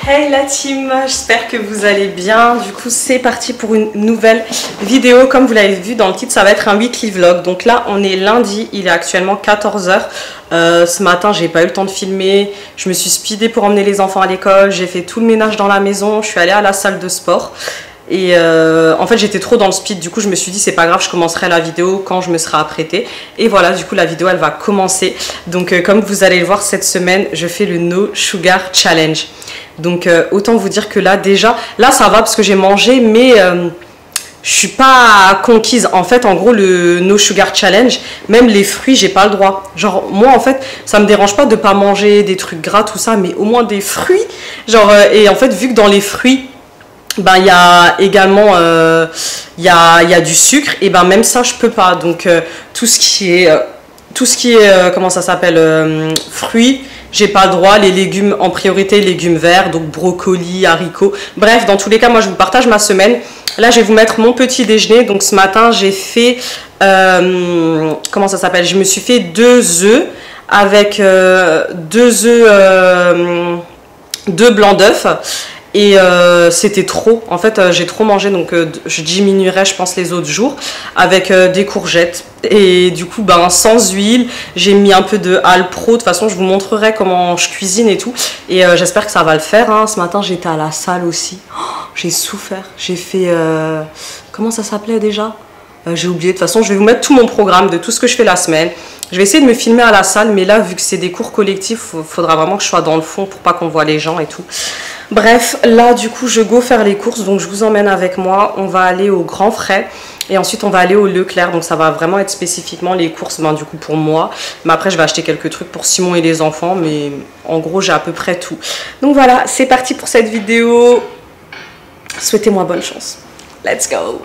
Hey la team, j'espère que vous allez bien. Du coup c'est parti pour une nouvelle vidéo. Comme vous l'avez vu dans le titre, ça va être un weekly vlog. Donc là on est lundi, il est actuellement 14 h. Ce matin j'ai pas eu le temps de filmer. Je me suis speedée pour emmener les enfants à l'école. J'ai fait tout le ménage dans la maison. Je suis allée à la salle de sport. Et en fait j'étais trop dans le speed, du coup je me suis dit c'est pas grave, je commencerai la vidéo quand je me serai apprêtée. Et voilà, du coup la vidéo elle va commencer. Donc comme vous allez le voir, cette semaine je fais le No Sugar Challenge. Donc autant vous dire que là déjà, là ça va parce que j'ai mangé, mais je suis pas conquise. En fait en gros le No Sugar Challenge, même les fruits j'ai pas le droit. Genre moi en fait ça me dérange pas de pas manger des trucs gras tout ça, mais au moins des fruits. Genre et en fait vu que dans les fruits ben il y a également il y a du sucre, et ben même ça je peux pas. Donc tout ce qui est comment ça s'appelle, fruits, j'ai pas le droit. Les légumes en priorité, légumes verts, donc brocolis, haricots, bref dans tous les cas moi je vous partage ma semaine. Là je vais vous mettre mon petit déjeuner. Donc ce matin j'ai fait comment ça s'appelle, je me suis fait 2 œufs avec 2 blancs d'œufs. Et c'était trop, en fait j'ai trop mangé, donc je diminuerai je pense les autres jours avec des courgettes. Et du coup ben sans huile, j'ai mis un peu de Alpro. De toute façon je vous montrerai comment je cuisine et tout. Et j'espère que ça va le faire hein. Ce matin j'étais à la salle aussi, oh, j'ai souffert, j'ai fait comment ça s'appelait déjà, j'ai oublié. De toute façon je vais vous mettre tout mon programme de tout ce que je fais la semaine. Je vais essayer de me filmer à la salle, mais là vu que c'est des cours collectifs, il faudra vraiment que je sois dans le fond pour pas qu'on voit les gens et tout. Bref, là du coup je go faire les courses, donc je vous emmène avec moi. On va aller au Grand Frais et ensuite on va aller au Leclerc. Donc ça va vraiment être spécifiquement les courses ben, du coup pour moi. Mais après je vais acheter quelques trucs pour Simon et les enfants, mais en gros j'ai à peu près tout. Donc voilà, c'est parti pour cette vidéo. Souhaitez-moi bonne chance. Let's go.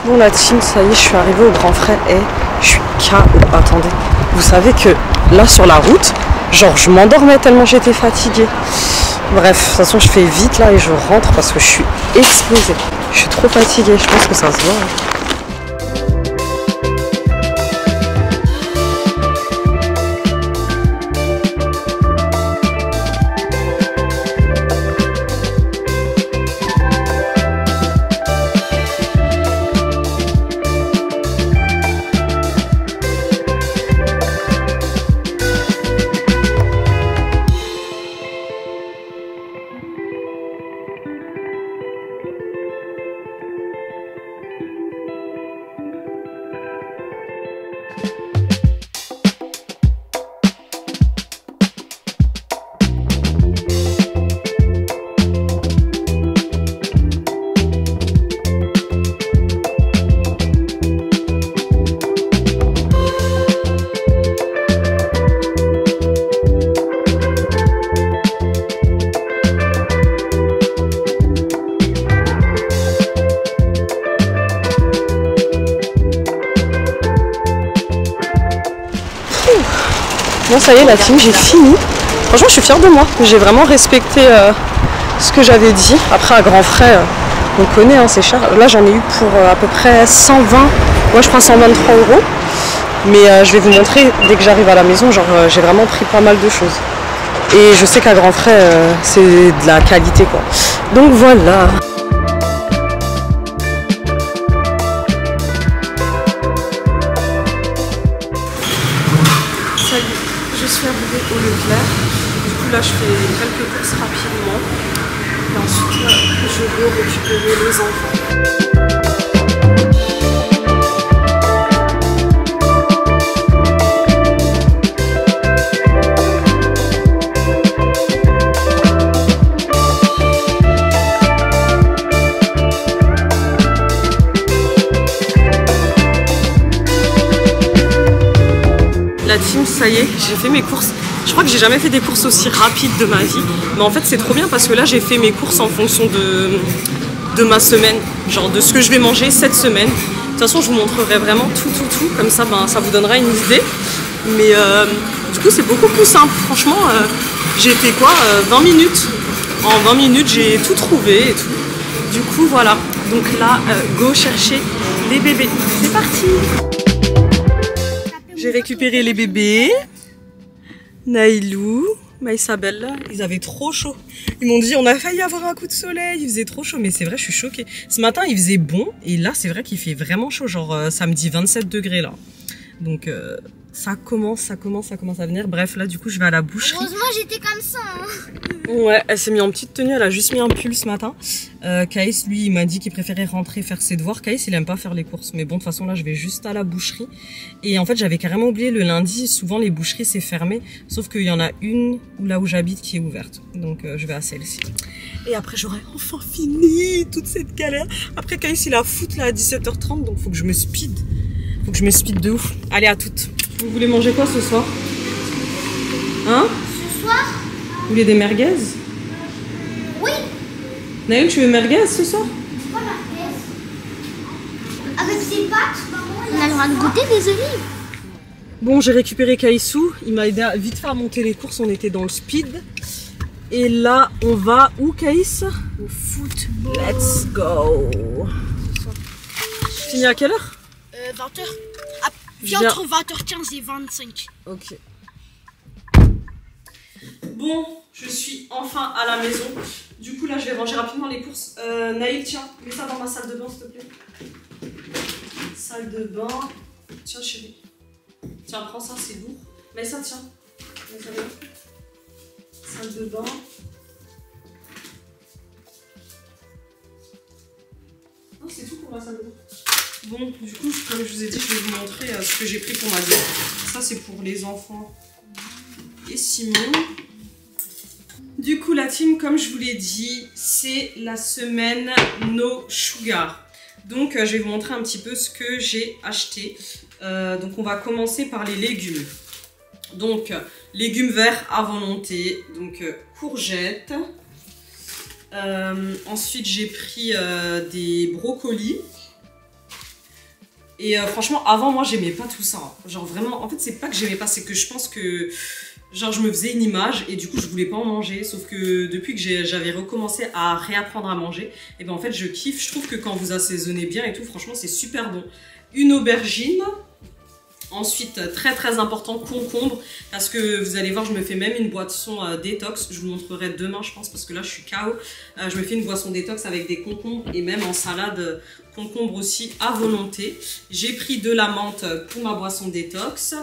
Bon la team, ça y est, je suis arrivée au Grand Frais et je suis KO. Attendez, vous savez que là sur la route, genre je m'endormais tellement j'étais fatiguée. Bref, de toute façon je fais vite là et je rentre parce que je suis explosée. Je suis trop fatiguée, je pense que ça se voit. Hein. Bon ça y est la team, j'ai fini. Franchement je suis fière de moi. J'ai vraiment respecté ce que j'avais dit. Après à Grand Frais, on connaît, hein, c'est cher. Là j'en ai eu pour à peu près 120, moi je prends 123 €. Mais je vais vous montrer dès que j'arrive à la maison. Genre j'ai vraiment pris pas mal de choses. Et je sais qu'à Grand Frais c'est de la qualité quoi. Donc voilà. Je suis arrivée au Leclerc. Du coup là je fais quelques courses rapidement et ensuite je vais récupérer les enfants. La team, ça y est, j'ai fait mes courses. Je crois que j'ai jamais fait des courses aussi rapides de ma vie. Mais en fait, c'est trop bien parce que là, j'ai fait mes courses en fonction de ma semaine. Genre de ce que je vais manger cette semaine. De toute façon, je vous montrerai vraiment tout. Comme ça, ben, ça vous donnera une idée. Mais du coup, c'est beaucoup plus simple. Franchement, j'ai fait quoi 20 minutes. En 20 minutes, j'ai tout trouvé et tout. Du coup, voilà. Donc là, go chercher les bébés. C'est parti. J'ai récupéré les bébés. Naïlou, Maïsabelle, ils avaient trop chaud. Ils m'ont dit, on a failli avoir un coup de soleil. Il faisait trop chaud, mais c'est vrai, je suis choquée. Ce matin, il faisait bon. Et là, c'est vrai qu'il fait vraiment chaud. Genre, samedi, 27 degrés là. Donc, ça commence à venir. Bref, là, du coup, je vais à la boucherie. Heureusement, j'étais comme ça. Hein. Ouais, elle s'est mis en petite tenue. Elle a juste mis un pull ce matin. Kaïs, lui, il m'a dit qu'il préférait rentrer faire ses devoirs. Kaïs, il aime pas faire les courses. Mais bon, de toute façon, là, je vais juste à la boucherie. Et en fait, j'avais carrément oublié le lundi. Souvent, les boucheries, c'est fermé. Sauf qu'il y en a une là où j'habite qui est ouverte. Donc, je vais à celle-ci. Et après, j'aurai enfin fini toute cette galère. Après, Kaïs, il a foot là à 17h30. Donc, faut que je me speed. Faut que je me speed de ouf. Allez, à toutes. Vous voulez manger quoi ce soir? Hein? Ce soir? Vous voulez des merguez? Oui. Naël, tu veux merguez ce soir? Quoi merguez? Avec ses pâtes, on a le droit de goûter des olives. Bon, j'ai récupéré Kaïsou. Il m'a aidé à vite faire monter les courses. On était dans le speed. Et là, on va où, Kaïs? Au football. Let's go. Fini à quelle heure? 20h. Entre 20h15 et 25. Ok. Bon, je suis enfin à la maison. Du coup, là, je vais ranger rapidement les courses. Naïl, tiens, mets ça dans ma salle de bain, s'il te plaît. Salle de bain. Tiens, chérie. Tiens, prends ça, c'est lourd. Mets ça, tiens. Mets ça là. Salle de bain. Non, c'est tout pour la salle de bain. Bon, du coup, comme je vous ai dit, je vais vous montrer ce que j'ai pris pour ma diète. Ça, c'est pour les enfants et Simon. Du coup, la team, comme je vous l'ai dit, c'est la semaine No Sugar. Donc, je vais vous montrer un petit peu ce que j'ai acheté. Donc, on va commencer par les légumes. Donc, légumes verts à volonté. Donc, courgettes. Ensuite, j'ai pris des brocolis. Et franchement, avant, moi, j'aimais pas tout ça. Genre vraiment, en fait, c'est pas que j'aimais pas, c'est que je pense que, genre, je me faisais une image et du coup, je voulais pas en manger. Sauf que depuis que j'avais recommencé à réapprendre à manger, et ben en fait, je kiffe. Je trouve que quand vous assaisonnez bien et tout, franchement, c'est super bon. Une aubergine. Ensuite, très important, concombre. Parce que vous allez voir, je me fais même une boisson détox. Je vous montrerai demain, je pense, parce que là, je suis KO. Je me fais une boisson détox avec des concombres et même en salade, concombre aussi à volonté. J'ai pris de la menthe pour ma boisson détox.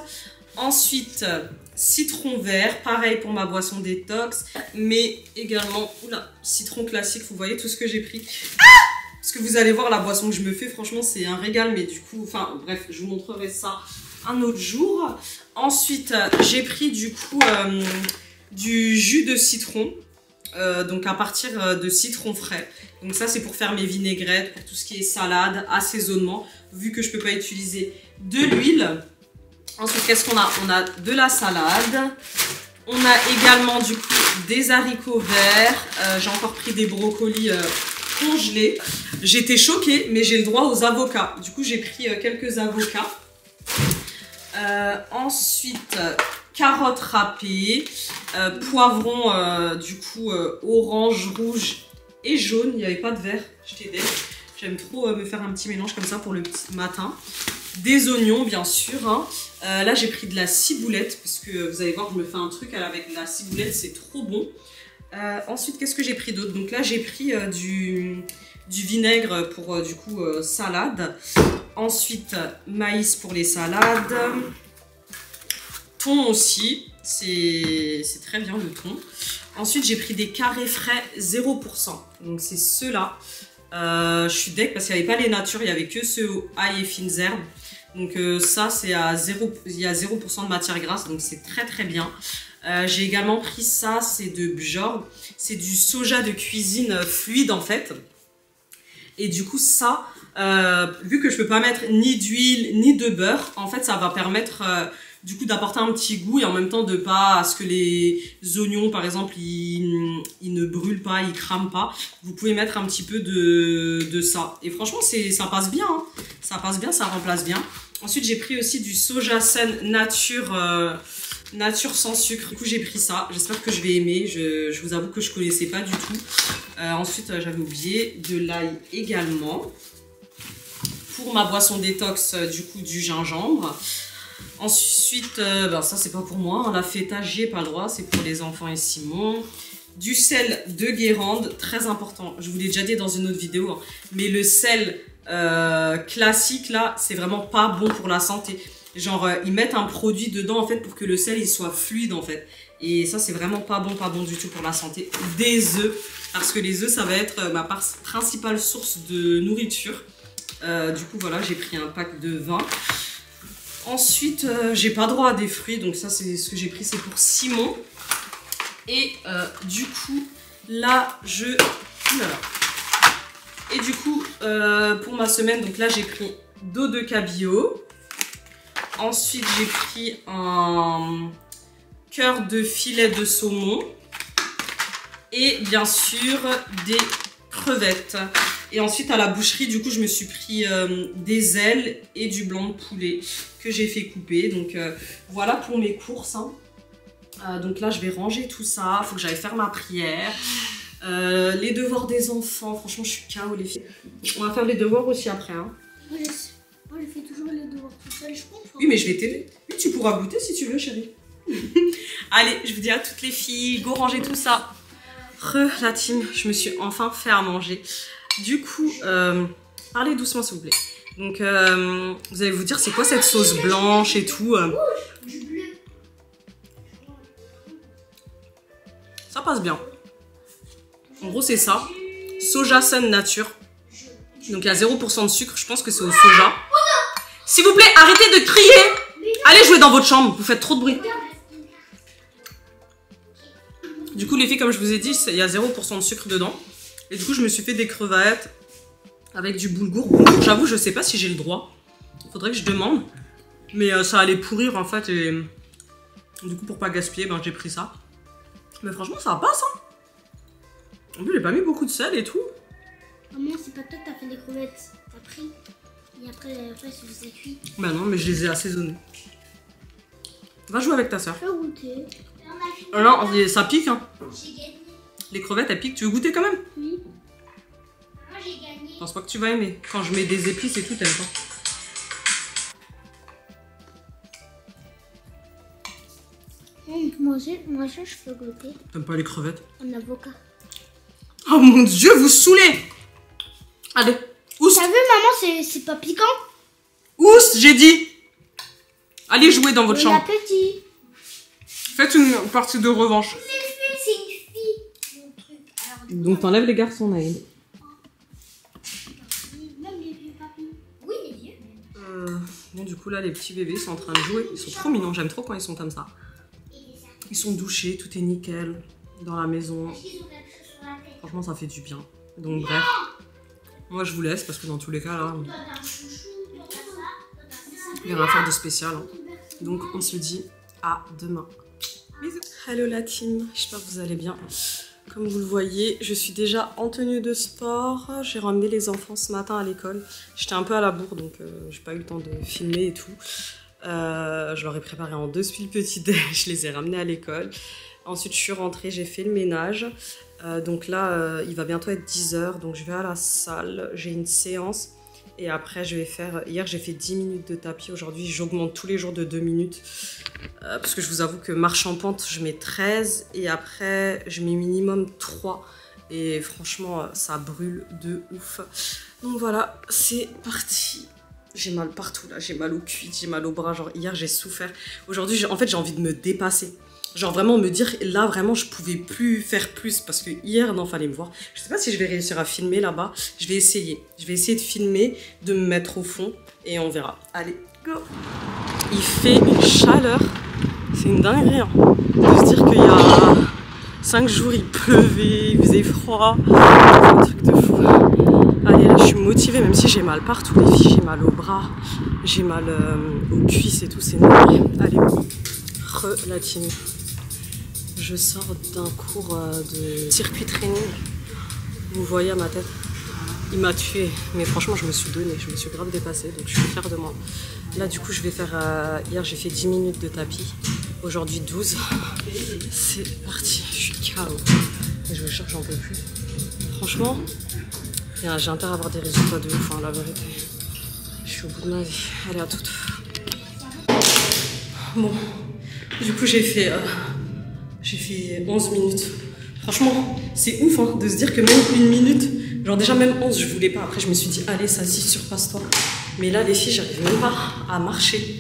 Ensuite, citron vert, pareil pour ma boisson détox. Mais également, oula, citron classique, vous voyez tout ce que j'ai pris. Parce que vous allez voir la boisson que je me fais, franchement, c'est un régal. Mais du coup, enfin, bref, je vous montrerai ça un autre jour. Ensuite, j'ai pris du coup du jus de citron, donc à partir de citron frais. Donc ça, c'est pour faire mes vinaigrettes, pour tout ce qui est salade, assaisonnement, vu que je peux pas utiliser de l'huile. Ensuite, qu'est-ce qu'on a? On a de la salade. On a également du coup des haricots verts. J'ai encore pris des brocolis congelés. J'étais choquée, mais j'ai le droit aux avocats. Du coup, j'ai pris quelques avocats. Ensuite, carottes râpées, poivrons du coup orange, rouge et jaune. Il n'y avait pas de vert, j'étais deg. J'aime trop me faire un petit mélange comme ça pour le petit matin. Des oignons bien sûr. Hein. Là j'ai pris de la ciboulette parce que vous allez voir, je me fais un truc avec de la ciboulette, c'est trop bon. Ensuite, qu'est-ce que j'ai pris d'autre? Donc là j'ai pris du vinaigre pour du coup salade. Ensuite, maïs pour les salades. Thon aussi, c'est très bien le thon. Ensuite, j'ai pris des carrés frais 0%. Donc c'est ceux-là. Je suis deg parce qu'il n'y avait pas les natures, il n'y avait que ceux au ail et fines herbes. Donc ça, c'est à 0%, il y a 0% de matière grasse, donc c'est très bien. J'ai également pris ça, c'est de Bjorg. C'est du soja de cuisine fluide en fait. Et du coup ça, vu que je peux pas mettre ni d'huile ni de beurre, en fait ça va permettre du coup d'apporter un petit goût et en même temps de pas à ce que les oignons par exemple ils ne brûlent pas, ils crament pas. Vous pouvez mettre un petit peu de ça. Et franchement ça passe bien, hein. Ça passe bien, ça remplace bien. Ensuite j'ai pris aussi du soja saine nature nature sans sucre. Du coup, j'ai pris ça. J'espère que je vais aimer. Je vous avoue que je connaissais pas du tout. Ensuite, j'avais oublié de l'ail également. Pour ma boisson détox, du coup, du gingembre. Ensuite, ça, c'est pas pour moi. Hein. La feta, j'y ai pas le droit. C'est pour les enfants et Simon. Du sel de Guérande, très important. Je vous l'ai déjà dit dans une autre vidéo. Hein. Mais le sel classique, là, c'est vraiment pas bon pour la santé. Genre, ils mettent un produit dedans, en fait, pour que le sel, il soit fluide, en fait. Et ça, c'est vraiment pas bon du tout pour la santé. Des œufs, parce que les œufs, ça va être ma principale source de nourriture. Du coup, voilà, j'ai pris un pack de 20. Ensuite, j'ai pas droit à des fruits, donc ça, c'est ce que j'ai pris, c'est pour Simon. Et du coup, là, Et du coup, pour ma semaine, donc là, j'ai pris d'eau de cabillaud. Ensuite, j'ai pris un cœur de filet de saumon. Et bien sûr, des crevettes. Et ensuite, à la boucherie, du coup, je me suis pris des ailes et du blanc de poulet que j'ai fait couper. Donc, voilà pour mes courses. Hein. Donc là, je vais ranger tout ça. Il faut que j'aille faire ma prière. Les devoirs des enfants. Franchement, je suis KO, les filles. On va faire les devoirs aussi après. Hein. Moi, je fais toujours les devoirs tout seul, je pense. Oui, mais je vais t'aider. Oui, tu pourras goûter si tu veux, chérie. Allez, je vous dis à toutes les filles, go ranger tout ça. La team, je me suis enfin fait à manger. Du coup, parlez doucement s'il vous plaît. Donc, vous allez vous dire, c'est quoi cette sauce blanche et tout Ça passe bien. En gros, c'est ça. Soja Sun Nature. Donc, il y a 0% de sucre. Je pense que c'est au soja. S'il vous plaît, arrêtez de crier. Allez jouer dans votre chambre. Vous faites trop de bruit. Du coup, les filles, comme je vous ai dit, il y a 0% de sucre dedans. Et du coup, je me suis fait des crevettes avec du boulgour. Bon, j'avoue, je sais pas si j'ai le droit. Il faudrait que je demande. Mais ça allait pourrir, en fait. Et du coup, pour pas gaspiller, ben, j'ai pris ça. Mais franchement, ça passe, hein. En plus, j'ai pas mis beaucoup de sel et tout. Maman, c'est pas toi qui t'as fait des crevettes. T'as pris. Et après, ça cuit. Bah non, mais je les ai assaisonnées. Va jouer avec ta soeur. Je peux goûter. Non, ça pique, hein. Les crevettes, elles piquent. Tu veux goûter quand même? Oui. Moi, j'ai gagné. Je pense pas que tu vas aimer. Quand je mets des épices et tout, t'aimes pas. Moi aussi, je peux goûter. T'aimes pas les crevettes? En avocat. Oh mon Dieu, vous saoulez! Allez, oust! T'as vu, maman, c'est pas piquant? Oust, j'ai dit! Allez jouer dans votre chambre. Petit. Faites une partie de revanche. C'est une fille. Donc t'enlèves les garçons, Naïd. Même les vieux papis. Oui, les vieux. Bon, du coup, là, les petits bébés sont en train de jouer. Ils sont trop mignons. J'aime trop quand ils sont comme ça. Ils sont douchés, tout est nickel dans la maison. Franchement, ça fait du bien. Donc, bref. Moi, je vous laisse parce que dans tous les cas, là, il n'y a rien à faire de spécial. Hein. Donc, on se dit à demain. Bisous. Hello la team, j'espère que vous allez bien. Comme vous le voyez, je suis déjà en tenue de sport. J'ai ramené les enfants ce matin à l'école. J'étais un peu à la bourre, donc j'ai pas eu le temps de filmer et tout. Je leur ai préparé en 2 spiles petit déj, je les ai ramenés à l'école. Ensuite, je suis rentrée, j'ai fait le ménage. Donc là, il va bientôt être 10 h, donc je vais à la salle. J'ai une séance. Et après, je vais faire... Hier, j'ai fait 10 minutes de tapis. Aujourd'hui, j'augmente tous les jours de 2 minutes. Parce que je vous avoue que marche en pente, je mets 13. Et après, je mets minimum 3. Et franchement, ça brûle de ouf. Donc voilà, c'est parti. J'ai mal partout, là. J'ai mal aux cuisses, j'ai mal aux bras. Genre, hier, j'ai souffert. Aujourd'hui, en fait, j'ai envie de me dépasser. Genre vraiment me dire, là vraiment je pouvais plus faire plus parce que hier, non, fallait me voir. Je sais pas si je vais réussir à filmer là-bas. Je vais essayer de filmer, de me mettre au fond et on verra. Allez, go! Il fait une chaleur, c'est une dinguerie. Hein. De se dire qu'il y a 5 jours il pleuvait, il faisait froid. Un truc de fou. Allez, là je suis motivée même si j'ai mal partout les filles. J'ai mal aux bras, j'ai mal aux cuisses et tout, c'est dingue. Allez, la team. Je sors d'un cours de circuit training. Vous voyez à ma tête. Il m'a tué. Mais franchement, je me suis donnée. Je me suis grave dépassée. Donc, je suis fière de moi. Là, du coup, je vais faire... hier, j'ai fait 10 minutes de tapis. Aujourd'hui 12. C'est parti, je suis KO. Et je vous jure que j'en peux plus. Franchement, j'ai intérêt à avoir des résultats de ouf, hein, la vérité. Je suis au bout de ma vie. Allez, à toutes. Bon, du coup j'ai fait 11 minutes. Franchement, c'est ouf hein, de se dire que même une minute, genre déjà même 11 je voulais pas. Après je me suis dit allez ça s'y surpasse-toi. Mais là les filles j'arrive même pas à marcher.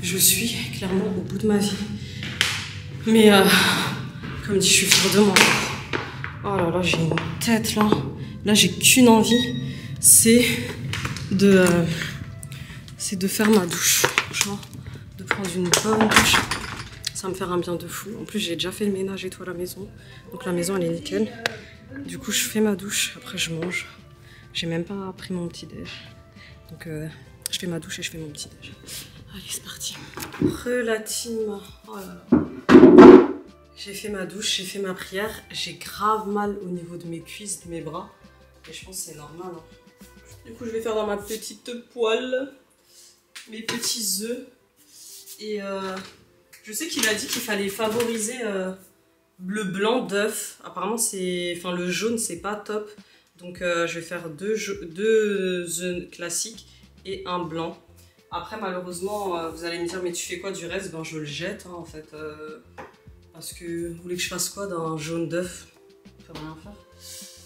Je suis clairement au bout de ma vie. Mais comme dit je suis fière de moi. Oh là là j'ai une tête là. Là j'ai qu'une envie, c'est de faire ma douche. Franchement, de prendre une bonne douche. Ça va me faire un bien de fou. En plus, j'ai déjà fait le ménage et tout à la maison. Donc la maison, elle est nickel. Du coup, je fais ma douche. Après, je mange. J'ai même pas pris mon petit-déj. Donc, je fais ma douche et je fais mon petit-déj. Allez, c'est parti. Relativement. Oh là là. J'ai fait ma douche, j'ai fait ma prière. J'ai grave mal au niveau de mes cuisses, de mes bras. Et je pense que c'est normal. Hein. Du coup, je vais faire dans ma petite poêle mes petits œufs. Et je sais qu'il a dit qu'il fallait favoriser le blanc d'œuf. Apparemment, le jaune, c'est pas top. Donc, je vais faire deux œufs classiques et un blanc. Après, malheureusement, vous allez me dire, mais tu fais quoi du reste? Ben, je le jette, hein, en fait. Parce que vous voulez que je fasse quoi d'un jaune d'œuf? On peut rien faire.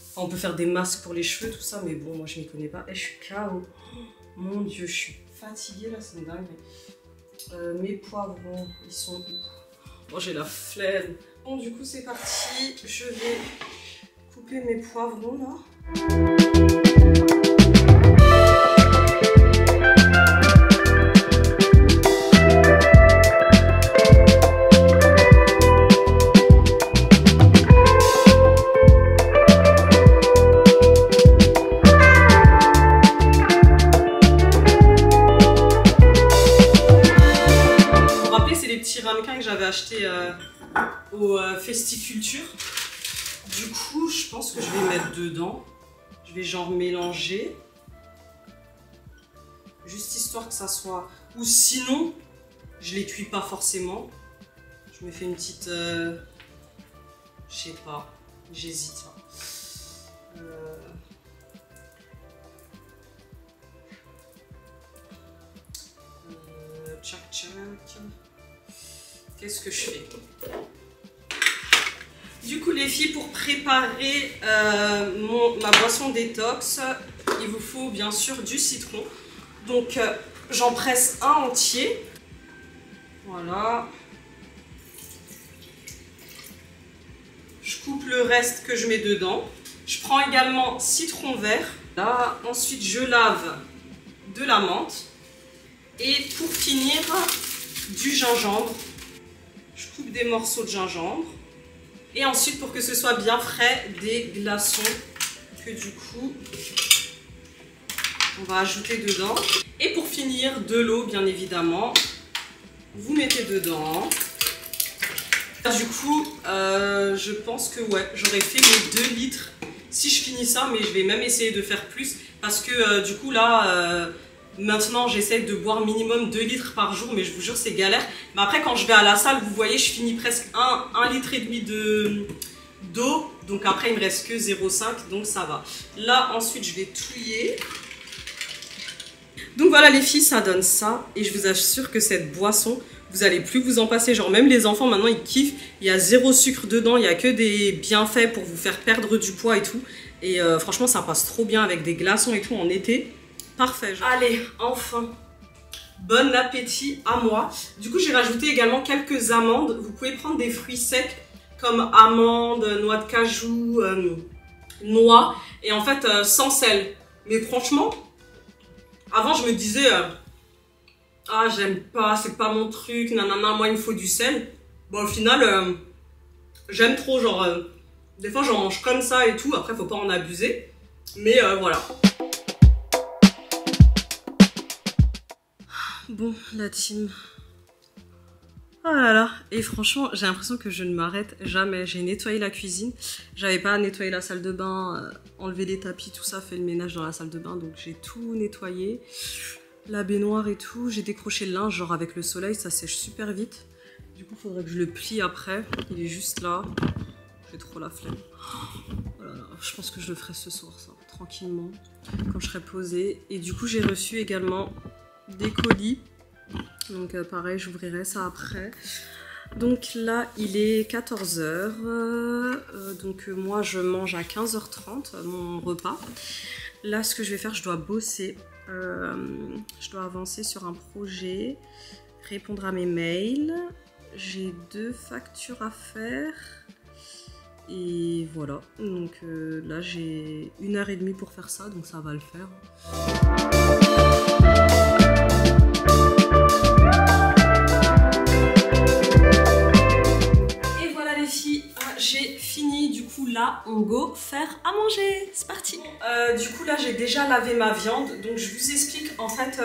Enfin, on peut faire des masques pour les cheveux, tout ça. Mais bon, moi, je m'y connais pas. Et je suis KO. Mon Dieu, je suis fatiguée, là, c'est une dingue. Mes poivrons, ils sont où? Bon, j'ai la flemme. Bon, du coup, c'est parti. Je vais couper mes poivrons, là. Que j'avais acheté au Festiculture. Du coup, je pense que je vais mettre dedans. Je vais genre mélanger. Juste histoire que ça soit... Ou sinon, je les cuis pas forcément. Je me fais une petite... Je sais pas. J'hésite. Tchac tchac. Qu'est-ce que je fais? Du coup les filles, pour préparer ma boisson détox, il vous faut bien sûr du citron. Donc j'en presse un entier. Voilà. Je coupe le reste que je mets dedans. Je prends également citron vert. Là, ensuite je lave de la menthe. Et pour finir, du gingembre. Je coupe des morceaux de gingembre. Et ensuite, pour que ce soit bien frais, des glaçons que du coup, on va ajouter dedans. Et pour finir, de l'eau, bien évidemment. Vous mettez dedans. Du coup, je pense que ouais, j'aurais fait mes 2 litres si je finis ça. Mais je vais même essayer de faire plus. Parce que du coup, là... Maintenant, j'essaie de boire minimum 2 litres par jour, mais je vous jure, c'est galère. Mais après, quand je vais à la salle, vous voyez, je finis presque 1,5 litre d'eau. Donc après, il me reste que 0,5, donc ça va. Là, ensuite, je vais touiller. Donc voilà, les filles, ça donne ça. Et je vous assure que cette boisson, vous allez plus vous en passer. Genre, même les enfants, maintenant, ils kiffent. Il y a 0 sucre dedans. Il n'y a que des bienfaits pour vous faire perdre du poids et tout. Et franchement, ça passe trop bien avec des glaçons et tout en été. Parfait. Allez, enfin, bon appétit à moi. Du coup, j'ai rajouté également quelques amandes. Vous pouvez prendre des fruits secs comme amandes, noix de cajou, noix. Et en fait, sans sel. Mais franchement, avant, je me disais, ah, j'aime pas, c'est pas mon truc, nanana, moi, il me faut du sel. Bon, au final, j'aime trop, genre, des fois, j'en mange comme ça et tout. Après, faut pas en abuser. Mais voilà. Bon, la team. Oh là là. Et franchement, j'ai l'impression que je ne m'arrête jamais. J'ai nettoyé la cuisine. J'avais pas nettoyé la salle de bain, enlevé les tapis, tout ça, fait le ménage dans la salle de bain. Donc j'ai tout nettoyé. La baignoire et tout. J'ai décroché le linge, genre avec le soleil, ça sèche super vite. Du coup, il faudrait que je le plie après. Il est juste là. J'ai trop la flemme. Oh là là, je pense que je le ferai ce soir, ça, tranquillement, quand je serai posée. Et du coup, j'ai reçu également des colis. Donc pareil, j'ouvrirai ça après. Donc là, il est 14 h. Donc moi, je mange à 15h30 mon repas. Là, ce que je vais faire, je dois bosser. Je dois avancer sur un projet, répondre à mes mails. J'ai 2 factures à faire. Et voilà, donc là j'ai 1h30 pour faire ça, donc ça va le faire. Et voilà les filles, j'ai fini, du coup là on go faire à manger, c'est parti. Du coup là j'ai déjà lavé ma viande, donc je vous explique, en fait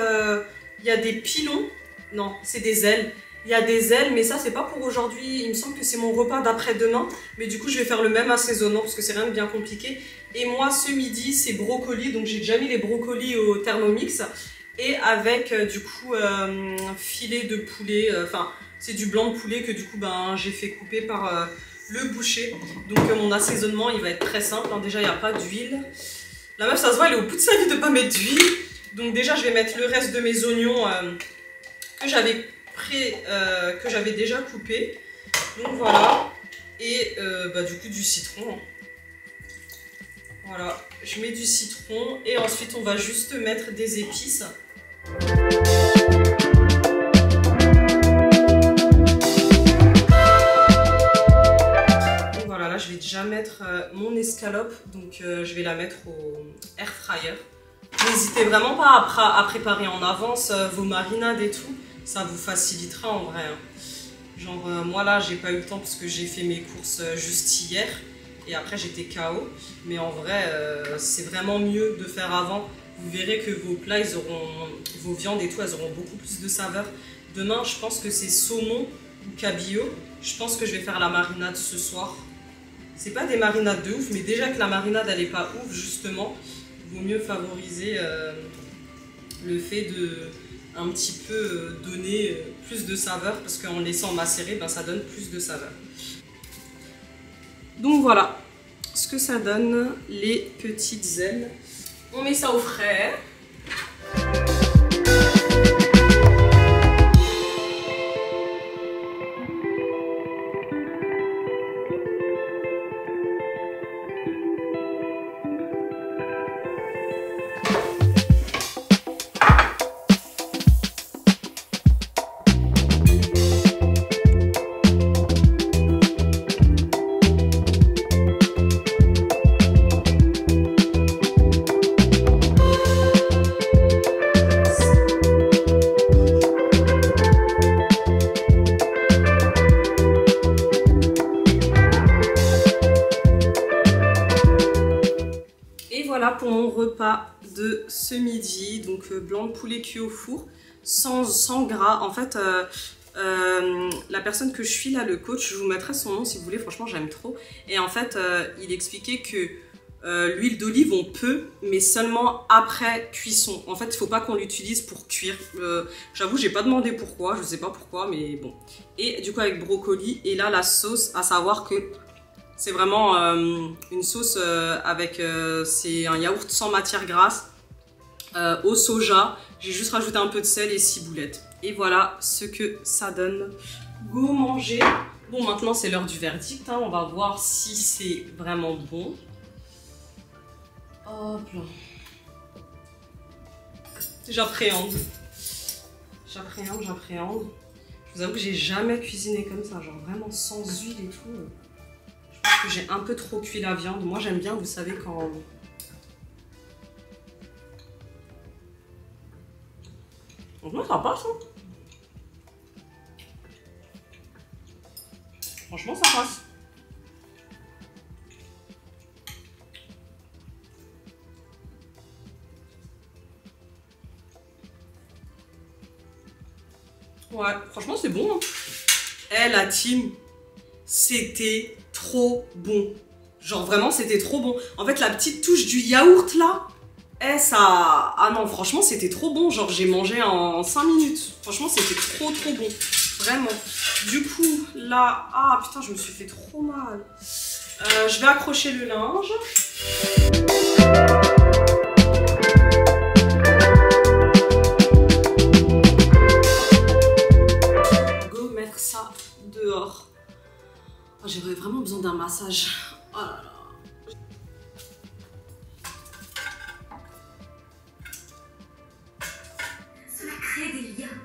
il y a des pilons, non c'est des ailes. Il y a des ailes, mais ça c'est pas pour aujourd'hui, il me semble que c'est mon repas d'après-demain. Mais du coup je vais faire le même assaisonnement parce que c'est rien de bien compliqué. Et moi ce midi c'est brocoli, donc j'ai déjà mis les brocolis au Thermomix. Et avec du coup filet de poulet, enfin c'est du blanc de poulet que du coup j'ai fait couper par le boucher. Donc mon assaisonnement il va être très simple, hein. Déjà il n'y a pas d'huile. La meuf ça se voit elle est au bout de sa vie de pas mettre d'huile. Donc déjà je vais mettre le reste de mes oignons que j'avais déjà coupé, donc voilà, et du coup du citron, voilà, je mets du citron et ensuite on va juste mettre des épices. Donc voilà, là je vais déjà mettre mon escalope, donc je vais la mettre au air fryer. N'hésitez vraiment pas à préparer en avance vos marinades et tout. Ça vous facilitera en vrai. Hein. Genre moi là j'ai pas eu le temps parce que j'ai fait mes courses juste hier et après j'étais KO. Mais en vrai c'est vraiment mieux de faire avant. Vous verrez que vos plats, vos viandes et tout, elles auront beaucoup plus de saveur. Demain je pense que c'est saumon ou cabillaud. Je pense que je vais faire la marinade ce soir. C'est pas des marinades de ouf, mais déjà que la marinade elle est pas ouf justement, il vaut mieux favoriser le fait de un petit peu donner plus de saveur parce qu'en laissant macérer, ça donne plus de saveur. Donc voilà ce que ça donne, les petites ailes. On met ça au frais. Pour mon repas de ce midi, donc blanc de poulet cuit au four, sans gras. En fait, la personne que je suis là, le coach, je vous mettrai son nom si vous voulez, franchement j'aime trop. Et en fait, il expliquait que l'huile d'olive on peut, mais seulement après cuisson. En fait, il ne faut pas qu'on l'utilise pour cuire. J'avoue, j'ai pas demandé pourquoi, je sais pas pourquoi, mais bon. Et du coup avec brocoli, et là la sauce, à savoir que c'est vraiment une sauce avec, c'est un yaourt sans matière grasse, au soja. J'ai juste rajouté un peu de sel et ciboulettes. Et voilà ce que ça donne. Go manger. Bon, maintenant c'est l'heure du verdict, hein. On va voir si c'est vraiment bon. Hop là. J'appréhende. J'appréhende. Je vous avoue que j'ai jamais cuisiné comme ça, genre vraiment sans huile et tout. Que j'ai un peu trop cuit la viande. Moi j'aime bien, vous savez, quand franchement ça passe, hein. Franchement ça passe. Ouais, franchement c'est bon, hein. Eh la team, c'était trop bon. Genre vraiment c'était trop bon. En fait la petite touche du yaourt là, ça... Ah non franchement c'était trop bon. Genre j'ai mangé en 5 minutes. Franchement c'était trop bon. Vraiment. Du coup, là... Ah putain, je me suis fait trop mal. Je vais accrocher le linge. Go mettre ça dehors. Oh, j'aurais vraiment besoin d'un massage. Oh là là. Cela crée des liens.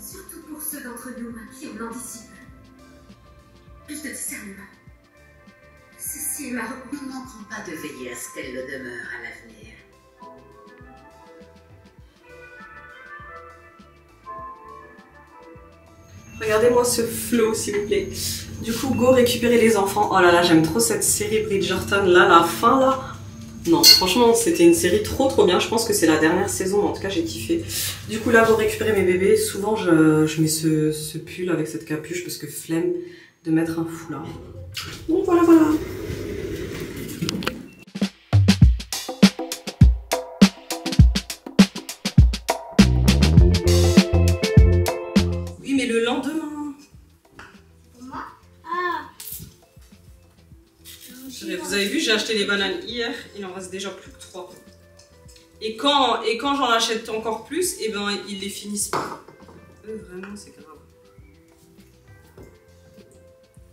Surtout pour ceux d'entre nous qui ont l'anticipe. Plus de discernement. Ceci est ma recommandation. Nous ne manquerons pas de veiller à ce qu'elle le demeure à l'avenir. Regardez-moi ce flow, s'il vous plaît. Du coup, go récupérer les enfants. Oh là là, j'aime trop cette série Bridgerton. Là, la fin, là. Non, franchement, c'était une série trop bien. Je pense que c'est la dernière saison, mais en tout cas, j'ai kiffé. Du coup, là, go récupérer mes bébés. Souvent, je mets ce pull avec cette capuche parce que flemme de mettre un foulard. Donc voilà. Oui, mais le lendemain. Pour moi? Ah. Vous avez vu, j'ai acheté les bananes hier, il en reste déjà plus que 3. Et quand j'en achète encore plus, et ben ils les finissent pas. Vraiment, c'est grave.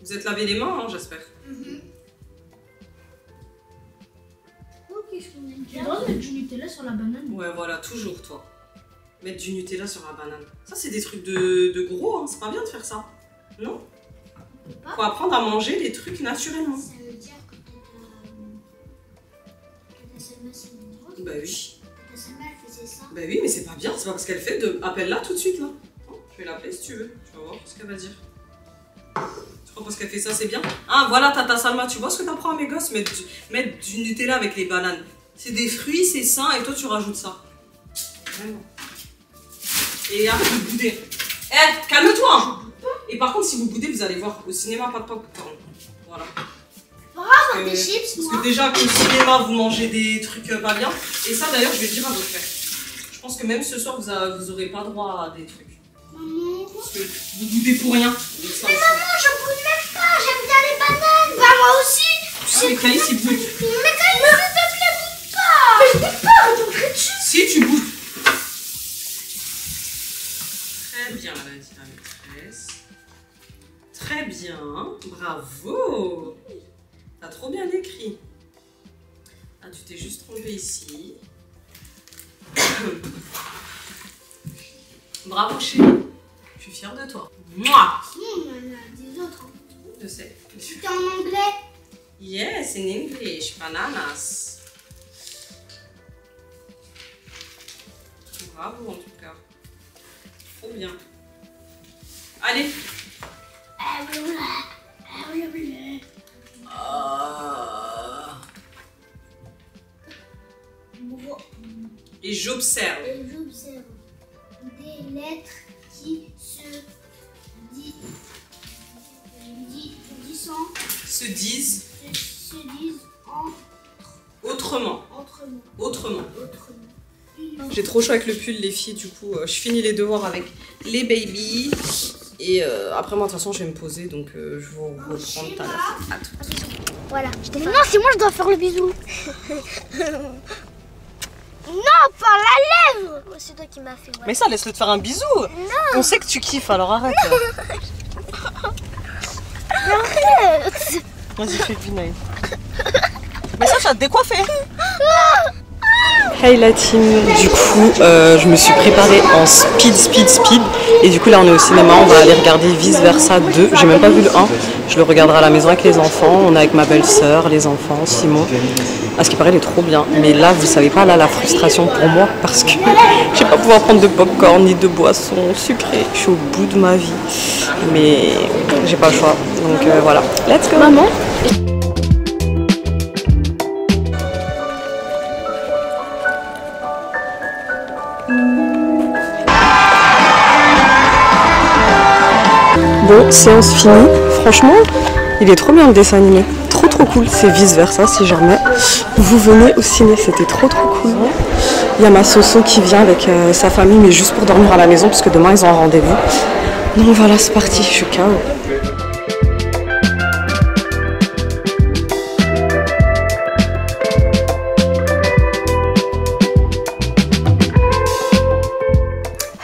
Vous êtes lavé les mains, hein, j'espère. Ok, je connais bien. Tu dois mettre du Nutella sur la banane. Ouais, voilà, toujours toi. Mettre du Nutella sur la banane. Ça, c'est des trucs de gros, hein. C'est pas bien de faire ça. Non? Faut apprendre à manger des trucs naturellement. Ça veut dire que ta Salma, c'est une drôle. Bah oui. Ta Salma, elle faisait ça. Bah oui, mais c'est pas bien. C'est pas parce qu'elle fait de... Appelle-la tout de suite, là. Je vais l'appeler si tu veux. Tu vas voir ce qu'elle va dire. Tu crois parce qu'elle fait ça, c'est bien? Ah, voilà, Tata Salma, tu vois ce que t'apprends à mes gosses? Mettre du Nutella avec les bananes. C'est des fruits, c'est sain, et toi, tu rajoutes ça. Vraiment. Et après, vous boudez. Eh, calme-toi! Et par contre, si vous boudez, vous allez voir, au cinéma, pas de popcorn. Voilà. Des chips, parce moi. que déjà, qu'au cinéma, vous mangez des trucs pas bien. Et ça, d'ailleurs, je vais le dire à votre frère. Je pense que même ce soir, vous aurez pas droit à des trucs. Maman. Parce que vous boudez pour rien. Donc ça, Mais maman, je boude même pas, j'aime bien les bananes. Bah moi aussi. Ah, mais Caïs, il boude. Mais quand il me s'il te plaît, boude pas. Mais je boude pas, je t'en dessus. Si, tu boudes. Très bien, la maîtresse. Très bien. Bravo. T'as trop bien écrit. Ah, tu t'es juste trompé ici. Bravo, chérie. Je suis fière de toi. Moi. Sinon, on en a des autres. Je sais. C'était en anglais. Yes, in English. Bananas. Bravo, en tout cas. Trop bien. Allez. Et j'observe. Et j'observe des lettres qui se disent autrement. autrement. J'ai trop chaud avec le pull, les filles. Du coup, je finis les devoirs avec les babies. Et après, moi, de toute façon, je vais me poser. Donc, je vous reprends tout à l'heure. À tout. Voilà. Non, c'est moi, je dois faire le bisou. Non, pas la lèvre. C'est toi qui m'as fait. Ouais. Mais ça, laisse-le te faire un bisou. Non. On sait que tu kiffes, alors arrête. Arrête. Vas-y, fais le vinaigre. Mais ça, tu vas te décoiffer. Hey la team, du coup je me suis préparée en speed. Et du coup là on est au cinéma, on va aller regarder Vice Versa 2. J'ai même pas vu le 1, je le regarderai à la maison avec les enfants. On est avec ma belle-sœur, les enfants, Simon. À ce qui paraît il est trop bien. Mais là vous savez pas, là la frustration pour moi, parce que je vais pas pouvoir prendre de popcorn ni de boissons sucrées. Je suis au bout de ma vie. Mais j'ai pas le choix. Donc voilà. Let's go maman. Bon, séance finie. Franchement, il est trop bien le dessin animé. Trop cool. C'est Vice Versa si jamais vous venez au ciné. C'était trop cool. Il y a ma Soso qui vient avec sa famille, mais juste pour dormir à la maison parce que demain ils ont un rendez-vous. Donc voilà, c'est parti, je suis KO.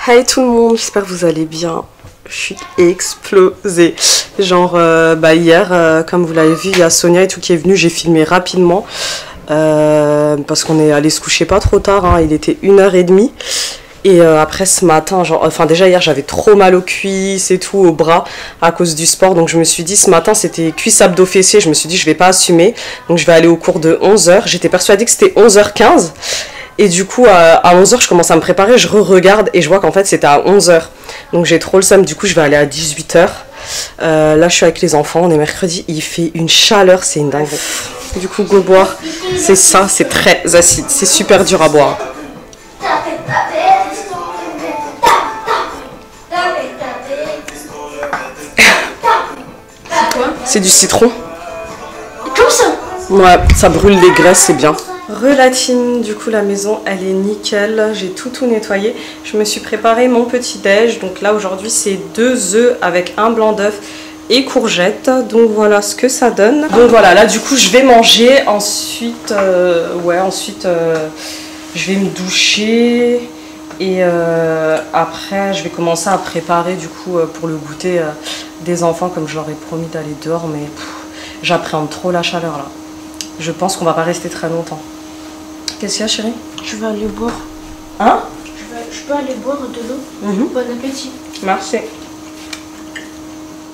Hey tout le monde, j'espère que vous allez bien. Je suis explosée. Genre hier, comme vous l'avez vu, il y a Sonia et tout qui est venue, j'ai filmé rapidement. Parce qu'on est allé se coucher pas trop tard, hein, il était 1h30. Et après ce matin, déjà hier j'avais trop mal aux cuisses et tout, aux bras à cause du sport. Donc je me suis dit ce matin c'était cuisses abdos fessiers, je me suis dit je vais pas assumer. Donc je vais aller au cours de 11h. J'étais persuadée que c'était 11h15. Et du coup à 11h je commence à me préparer, je regarde et je vois qu'en fait c'était à 11h. Donc j'ai trop le seum, du coup je vais aller à 18h. Là je suis avec les enfants, on est mercredi, il fait une chaleur, c'est une dingue. Du coup go boire, c'est ça, c'est très acide, c'est super dur à boire. C'est du citron. Comme ça. Ouais, ça brûle les graisses, c'est bien. Relatine, du coup la maison elle est nickel, j'ai tout nettoyé. Je me suis préparé mon petit déj, donc là aujourd'hui c'est 2 œufs avec un blanc d'œuf et courgettes. Donc voilà ce que ça donne. Donc voilà, là du coup je vais manger, ensuite je vais me doucher. Et après je vais commencer à préparer du coup pour le goûter des enfants comme je leur ai promis d'aller dehors, mais j'appréhende trop la chaleur là. Je pense qu'on va pas rester très longtemps. Qu'est-ce qu'il y a chérie? Je vais aller boire. Hein? Je peux aller boire de l'eau. Bon appétit. Merci.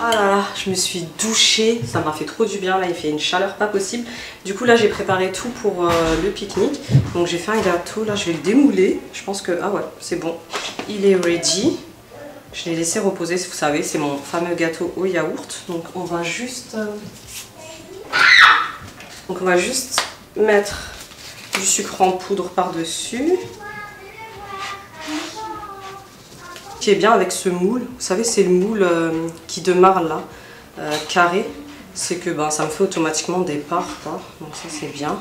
Ah là là, je me suis douchée, ça m'a fait trop du bien, là il fait une chaleur pas possible. Du coup là j'ai préparé tout pour le pique-nique. Donc j'ai fait un gâteau, là je vais le démouler. Je pense que, ah ouais, c'est bon, il est ready. Je l'ai laissé reposer, vous savez, c'est mon fameux gâteau au yaourt. Donc on va juste... mettre du sucre en poudre par-dessus. Ce qui est bien avec ce moule, vous savez c'est le moule qui démarre là, carré, c'est que ça me fait automatiquement des parts, quoi. Donc ça c'est bien.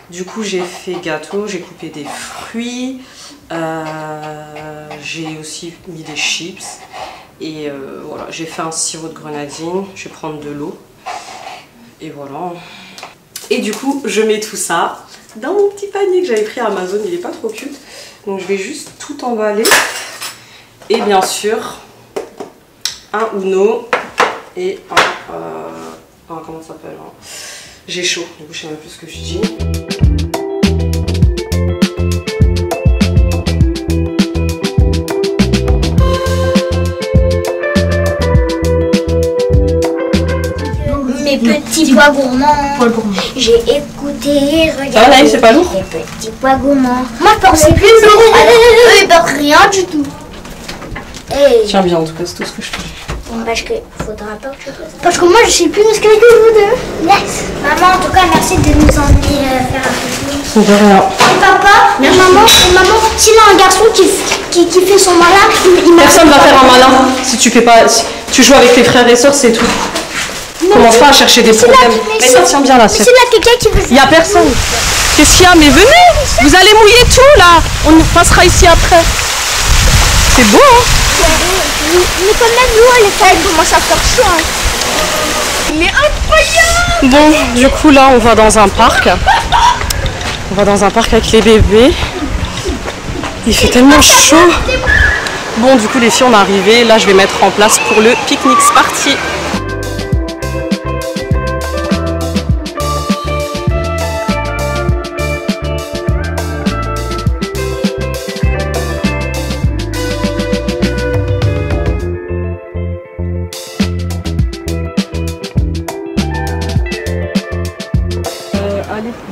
Du coup j'ai fait gâteau, j'ai coupé des fruits, j'ai aussi mis des chips et voilà, j'ai fait un sirop de grenadine, je vais prendre de l'eau et voilà. Et du coup je mets tout ça dans mon petit panier que j'avais pris à Amazon, il est pas trop cute, donc je vais juste tout emballer. Et bien sûr, un Uno et un comment ça s'appelle, j'ai chaud, du coup je sais même plus ce que je dis. Mes petits pois gourmands. J'ai écouté, regardé. Ça va, Naïf, c'est pas lourd? Les petits pois gourmands. Moi je pensais plus lourd. Eux ils portent rien du tout. Hey. Tiens bien, en tout cas c'est tout ce que je fais. Parce que faudra pas que je fasse. Parce que moi je sais plus musclé que vous deux. Yes. Maman, en tout cas merci de nous emmener faire un peu. De rien. Et papa, maman, s'il a un garçon qui fait son malin, Personne va faire un malin si tu fais pas. Si tu joues avec tes frères et sœurs, c'est tout. Commence pas à chercher des problèmes. Mais ça tient bien là. C'est là quelqu'un qui veut. Il y a personne. Qu'est-ce qu'il y a? Mais venez, vous allez mouiller tout là. On passera ici après. C'est beau hein? Mais quand même nous elle commence à faire chaud. Il est incroyable. Bon, du coup là on va dans un parc. On va dans un parc avec les bébés. Il fait tellement chaud. Bon du coup les filles on est arrivées. Là je vais mettre en place pour le pique-nique. C'est parti.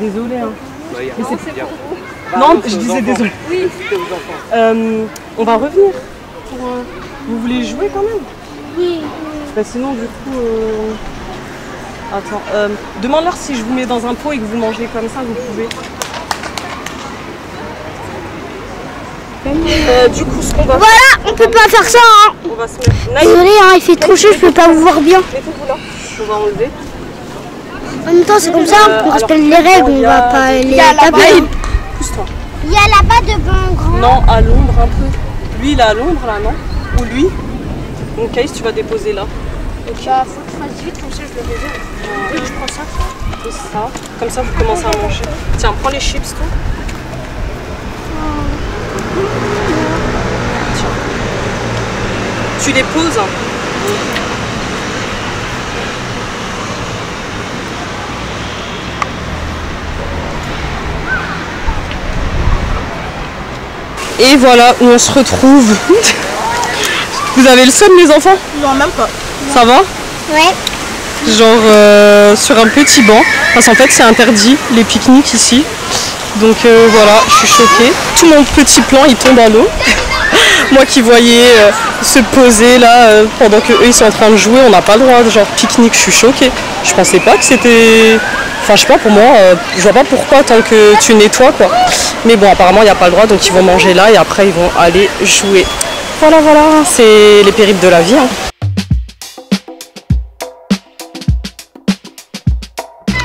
Désolée hein. Mais c'est... Non, je disais désolé. Oui. On va revenir. Vous voulez jouer quand même? Oui. Sinon du coup... Attends. Demande-leur si je vous mets dans un pot et que vous mangez comme ça, vous pouvez. Du coup ce qu'on va... Voilà, on peut pas faire ça hein. On va se mettre... Désolée hein, il fait trop chaud, je peux pas vous voir bien. Mettez-vous là. On va enlever. En même temps c'est comme ça, on respecte les règles, on va pas les taper. Pousse-toi. Il y a là-bas devant un grand. Non, à l'ombre un peu. Lui il est à l'ombre là, non? Ou lui? Donc Caïs, tu vas déposer là. Bah, faut que je fasse vite, comme ça je le réserve. Et je prends ça. Et ça. Comme ça, vous commencez à manger. Tiens, prends les chips, toi. Tiens. Tu les poses. Et voilà où on se retrouve. Vous avez le seum, les enfants? Non, même pas. Ça va? Ouais. Genre sur un petit banc. Parce qu'en fait, c'est interdit les pique-niques ici. Donc voilà, je suis choquée. Tout mon petit plan, il tombe à l'eau. Moi qui voyais se poser là pendant que eux ils sont en train de jouer, on n'a pas le droit de genre pique-nique. Je suis choquée. Je pensais pas que c'était... Enfin, je sais pas, pour moi, je vois pas pourquoi tant que tu nettoies quoi. Mais bon, apparemment, il n'y a pas le droit, donc ils vont manger là et après ils vont aller jouer. Voilà, c'est les périples de la vie. Hein.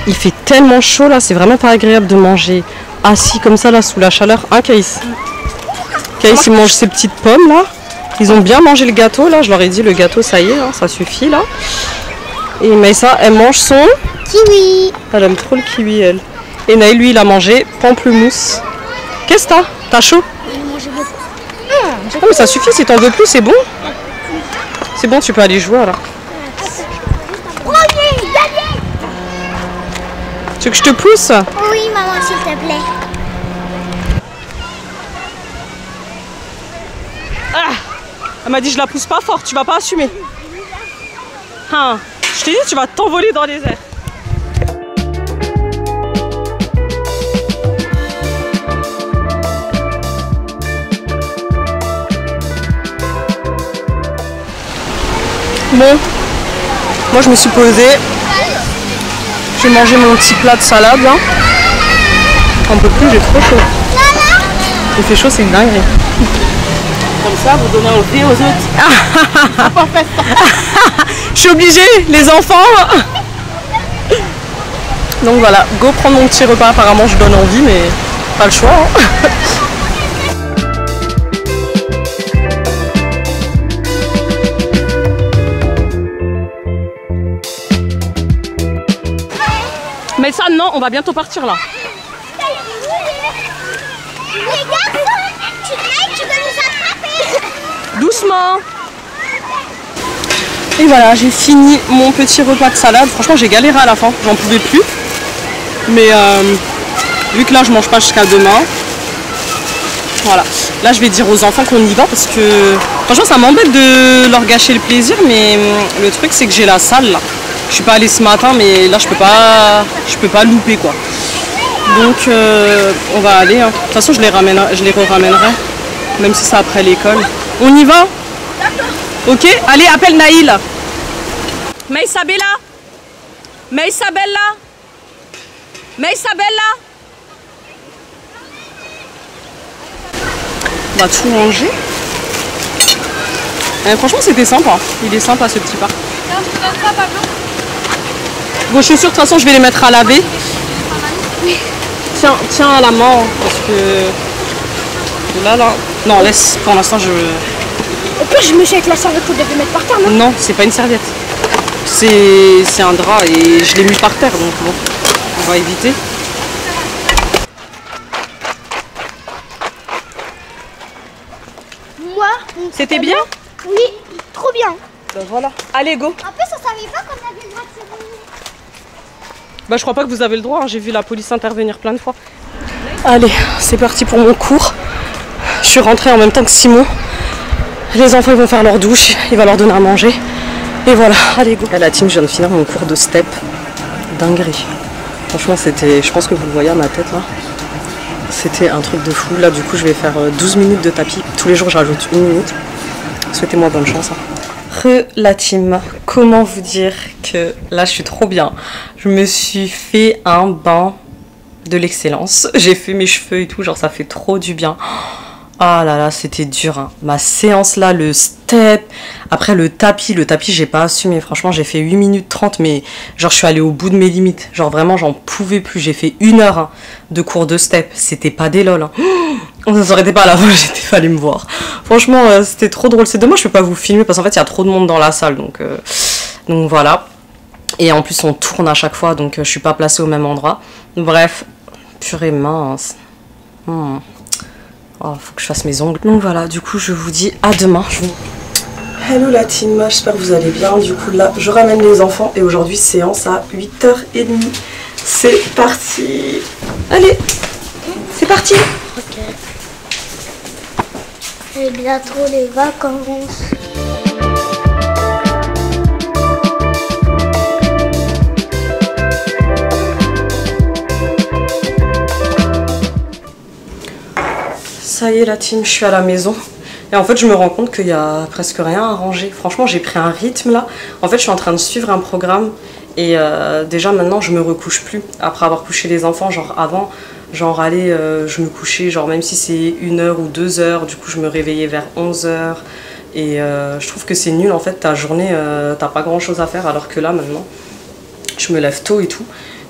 Il fait tellement chaud là, c'est vraiment pas agréable de manger assis comme ça là sous la chaleur. Hein, Caïs? Caïs, il mange ses petites pommes là. Ils ont bien mangé le gâteau là, je leur ai dit le gâteau ça y est, hein, ça suffit là. Et Maïssa, elle mange son Kiwi. Elle aime trop le kiwi elle. Et Naïl lui il a mangé pamplemousse. Qu'est-ce que t'as? T'as chaud? Oh mais ça suffit, si t'en veux plus c'est bon. C'est bon, tu peux aller jouer alors. Tu veux que je te pousse? Oui, maman, s'il te plaît. Ah, elle m'a dit je la pousse pas fort, tu vas pas assumer. Hein, je t'ai dit tu vas t'envoler dans les airs. Bon, moi je me suis posée. Je vais manger mon petit plat de salade là. Un peu plus, j'ai trop chaud. Il fait chaud, c'est une dinguerie. Comme ça, vous donnez envie aux autres. Je suis obligée, les enfants. Donc voilà, go prendre mon petit repas. Apparemment, je donne envie, mais pas le choix. Hein. Mais ça, non, on va bientôt partir là. Les gars, tu peux nous attraper. Doucement. Et voilà, j'ai fini mon petit repas de salade. Franchement, j'ai galéré à la fin, j'en pouvais plus. Mais vu que là, je mange pas jusqu'à demain. Voilà. Là, je vais dire aux enfants qu'on y va parce que franchement, ça m'embête de leur gâcher le plaisir. Mais le truc, c'est que j'ai la salle là. Je suis pas allée ce matin, mais là, je peux pas louper quoi. Donc, on va aller. Hein. De toute façon, je les ramènerai, même si c'est après l'école. On y va? Ok, allez, appelle Naïl. Maïssa Bella. Maïssa Bella. Maïssa Bella. On va tout manger. Franchement, c'était sympa. Il est sympa ce petit parc. Vos chaussures, de toute façon, je vais les mettre à laver. Tiens à la main, parce que là. Non, laisse. Pour l'instant, je. Au pire, je me suis avec la serviette qu'on devait mettre par terre, non? Non, c'est pas une serviette. C'est un drap et je l'ai mis par terre, donc bon, on va éviter. Moi, C'était bien? oui, trop bien. Ben voilà. Allez, go. En plus, on savait pas qu'on avait le droit de se baigner. Bah je crois pas que vous avez le droit, hein. J'ai vu la police intervenir plein de fois. Allez, c'est parti pour mon cours. Je suis rentrée en même temps que Simon. Les enfants ils vont faire leur douche, il va leur donner à manger. Et voilà, allez go. La team, je viens de finir mon cours de step. Dinguerie. Franchement c'était, je pense que vous le voyez à ma tête là. C'était un truc de fou. Là du coup je vais faire 12 minutes de tapis. Tous les jours je rajoute 1 minute. Souhaitez-moi bonne chance. Hein. La team, comment vous dire que là je suis trop bien. Je me suis fait un bain de l'excellence. J'ai fait mes cheveux et tout, genre ça fait trop du bien. Ah là là, c'était dur. Hein. Ma séance là, le step, après le tapis j'ai pas assumé. Franchement, j'ai fait 8 minutes 30, mais genre je suis allée au bout de mes limites. Genre vraiment, j'en pouvais plus. J'ai fait 1 heure hein, de cours de step. C'était pas des lol. Hein. On ne s'arrêtait pas à la fin, j'étais allé me voir. Franchement, c'était trop drôle. C'est dommage, je peux pas vous filmer parce qu'en fait, il y a trop de monde dans la salle. Donc voilà. Et en plus, on tourne à chaque fois, donc je suis pas placée au même endroit. Bref, purée mince. Oh, faut que je fasse mes ongles. Donc voilà, du coup, je vous dis à demain. Hello la team, j'espère que vous allez bien. Du coup, là, je ramène les enfants et aujourd'hui, séance à 8h30. C'est parti. Allez, c'est parti. Ok. Et bientôt les vacances. Ça y est la team, je suis à la maison. Et en fait, je me rends compte qu'il y a presque rien à ranger. Franchement, j'ai pris un rythme là. En fait, je suis en train de suivre un programme. Et déjà maintenant, je me recouche plus. Après avoir couché les enfants, genre avant... Genre allez, je me couchais, genre même si c'est 1h ou 2h, du coup je me réveillais vers 11h. Et je trouve que c'est nul en fait, ta journée, t'as pas grand chose à faire, alors que là maintenant, je me lève tôt et tout.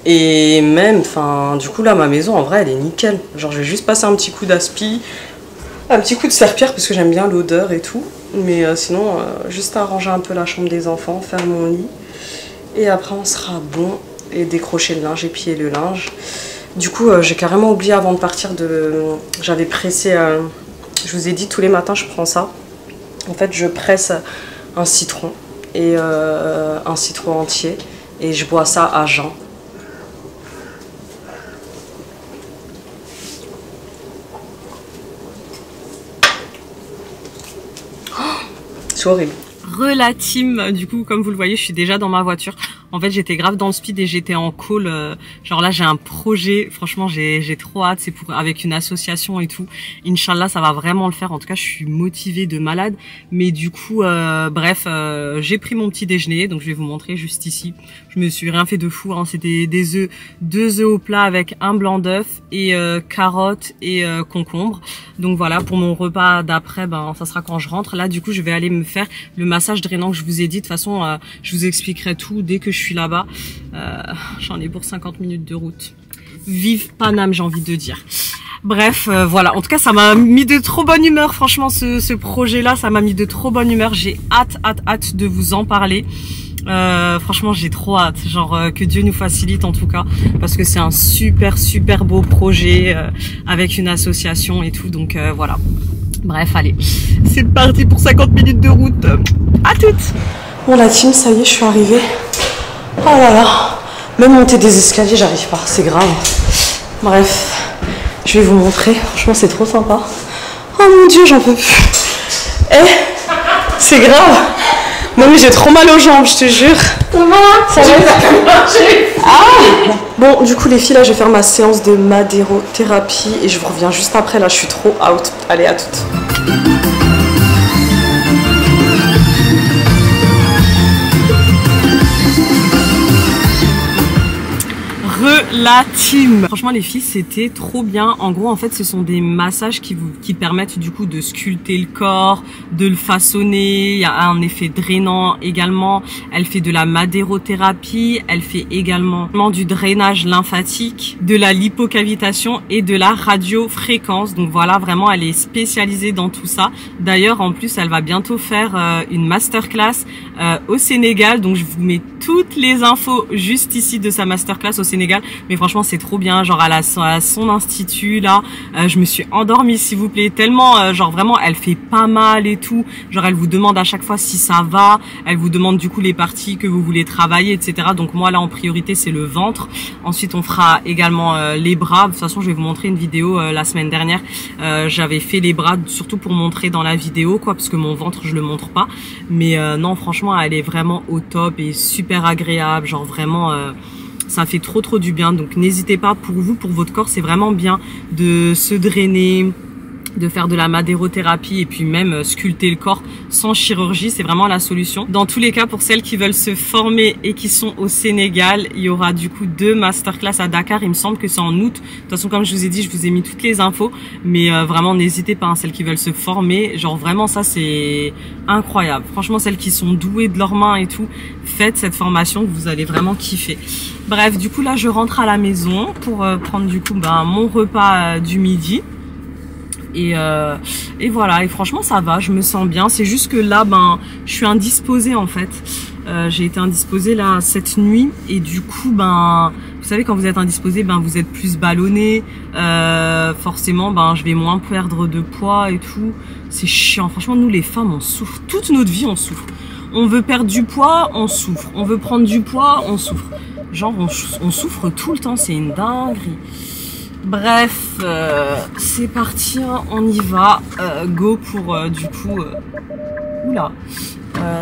Et même, enfin, du coup là ma maison en vrai elle est nickel. Genre je vais juste passer un petit coup d'aspi, un petit coup de serpillère parce que j'aime bien l'odeur et tout. Mais sinon, juste arranger un peu la chambre des enfants, faire mon lit. Et après on sera bon et décrocher le linge et plier le linge. Du coup, j'ai carrément oublié avant de partir j'avais pressé, je vous ai dit tous les matins je prends ça. En fait, je presse un citron et un citron entier et je bois ça à jeun. Oh, c'est horrible. Team, du coup, comme vous le voyez, je suis déjà dans ma voiture. En fait, j'étais grave dans le speed et j'étais en call. Genre là, j'ai un projet. Franchement, j'ai trop hâte. C'est avec une association et tout. Inch'Allah, ça va vraiment le faire. En tout cas, je suis motivée de malade. Mais du coup, bref, j'ai pris mon petit déjeuner. Donc, je vais vous montrer juste ici. Je me suis rien fait de fou. Hein. C'était des œufs, 2 œufs au plat avec un blanc d'œuf et carottes et concombre. Donc voilà, pour mon repas d'après, ben ça sera quand je rentre. Là, du coup, je vais aller me faire le massage drainant que je vous ai dit. De toute façon, je vous expliquerai tout dès que je suis là-bas. J'en ai pour 50 minutes de route. Vive Paname, j'ai envie de dire. Bref, voilà. En tout cas, ça m'a mis de trop bonne humeur. Franchement, ce projet-là, ça m'a mis de trop bonne humeur. J'ai hâte de vous en parler. Franchement, j'ai trop hâte. Genre, que Dieu nous facilite en tout cas. Parce que c'est un super beau projet avec une association et tout. Donc, voilà. Bref, allez. C'est parti pour 50 minutes de route. À toutes. Bon, la team, ça y est, je suis arrivée. Oh là là. Même monter des escaliers, j'arrive pas. C'est grave. Bref. Je vais vous montrer. Franchement, c'est trop sympa. Oh mon Dieu, j'en peux plus. C'est grave. Non mais j'ai trop mal aux jambes, je te jure. Ça va. Ah. Bon, du coup les filles, là je vais faire ma séance de madérothérapie et je vous reviens juste après. Là je suis trop out. Allez, à toutes. La team. Franchement les filles, c'était trop bien. En gros, en fait, ce sont des massages qui permettent du coup de sculpter le corps, de le façonner. Il y a un effet drainant également. Elle fait de la madérothérapie. Elle fait également du drainage lymphatique, de la lipocavitation et de la radiofréquence. Donc voilà, vraiment, elle est spécialisée dans tout ça. D'ailleurs, en plus, elle va bientôt faire une masterclass au Sénégal. Donc je vous mets toutes les infos juste ici de sa masterclass au Sénégal. Mais franchement, c'est trop bien. Genre, elle a son institut là. Je me suis endormie, s'il vous plaît. Tellement, genre vraiment, elle fait pas mal et tout. Genre, elle vous demande à chaque fois si ça va. Elle vous demande du coup les parties que vous voulez travailler, etc. Donc moi là, en priorité, c'est le ventre. Ensuite, on fera également les bras. De toute façon, je vais vous montrer une vidéo la semaine dernière. J'avais fait les bras surtout pour montrer dans la vidéo, quoi, parce que mon ventre, je le montre pas. Mais non, franchement, elle est vraiment au top et super agréable. Genre vraiment. Ça fait trop du bien, donc n'hésitez pas, pour vous, pour votre corps, c'est vraiment bien de se drainer, de faire de la madérothérapie et puis même sculpter le corps sans chirurgie, c'est vraiment la solution. Dans tous les cas, pour celles qui veulent se former et qui sont au Sénégal, il y aura du coup 2 masterclass à Dakar, il me semble que c'est en août. De toute façon, comme je vous ai dit, je vous ai mis toutes les infos, mais vraiment n'hésitez pas, hein, celles qui veulent se former, genre vraiment ça c'est incroyable. Franchement, celles qui sont douées de leurs mains et tout, faites cette formation, vous allez vraiment kiffer. Bref, du coup là je rentre à la maison pour prendre du coup mon repas du midi. Et voilà, et franchement ça va, je me sens bien. C'est juste que là, ben, je suis indisposée en fait. J'ai été indisposée là cette nuit et du coup, ben, vous savez quand vous êtes indisposée, ben vous êtes plus ballonné. Forcément, ben je vais moins perdre de poids et tout. C'est chiant. Franchement, nous les femmes, on souffre. Toute notre vie, on souffre. On veut perdre du poids, on souffre. On veut prendre du poids, on souffre. Genre, on souffre tout le temps. C'est une dinguerie. Bref, c'est parti, hein, on y va. Go pour du coup, oula,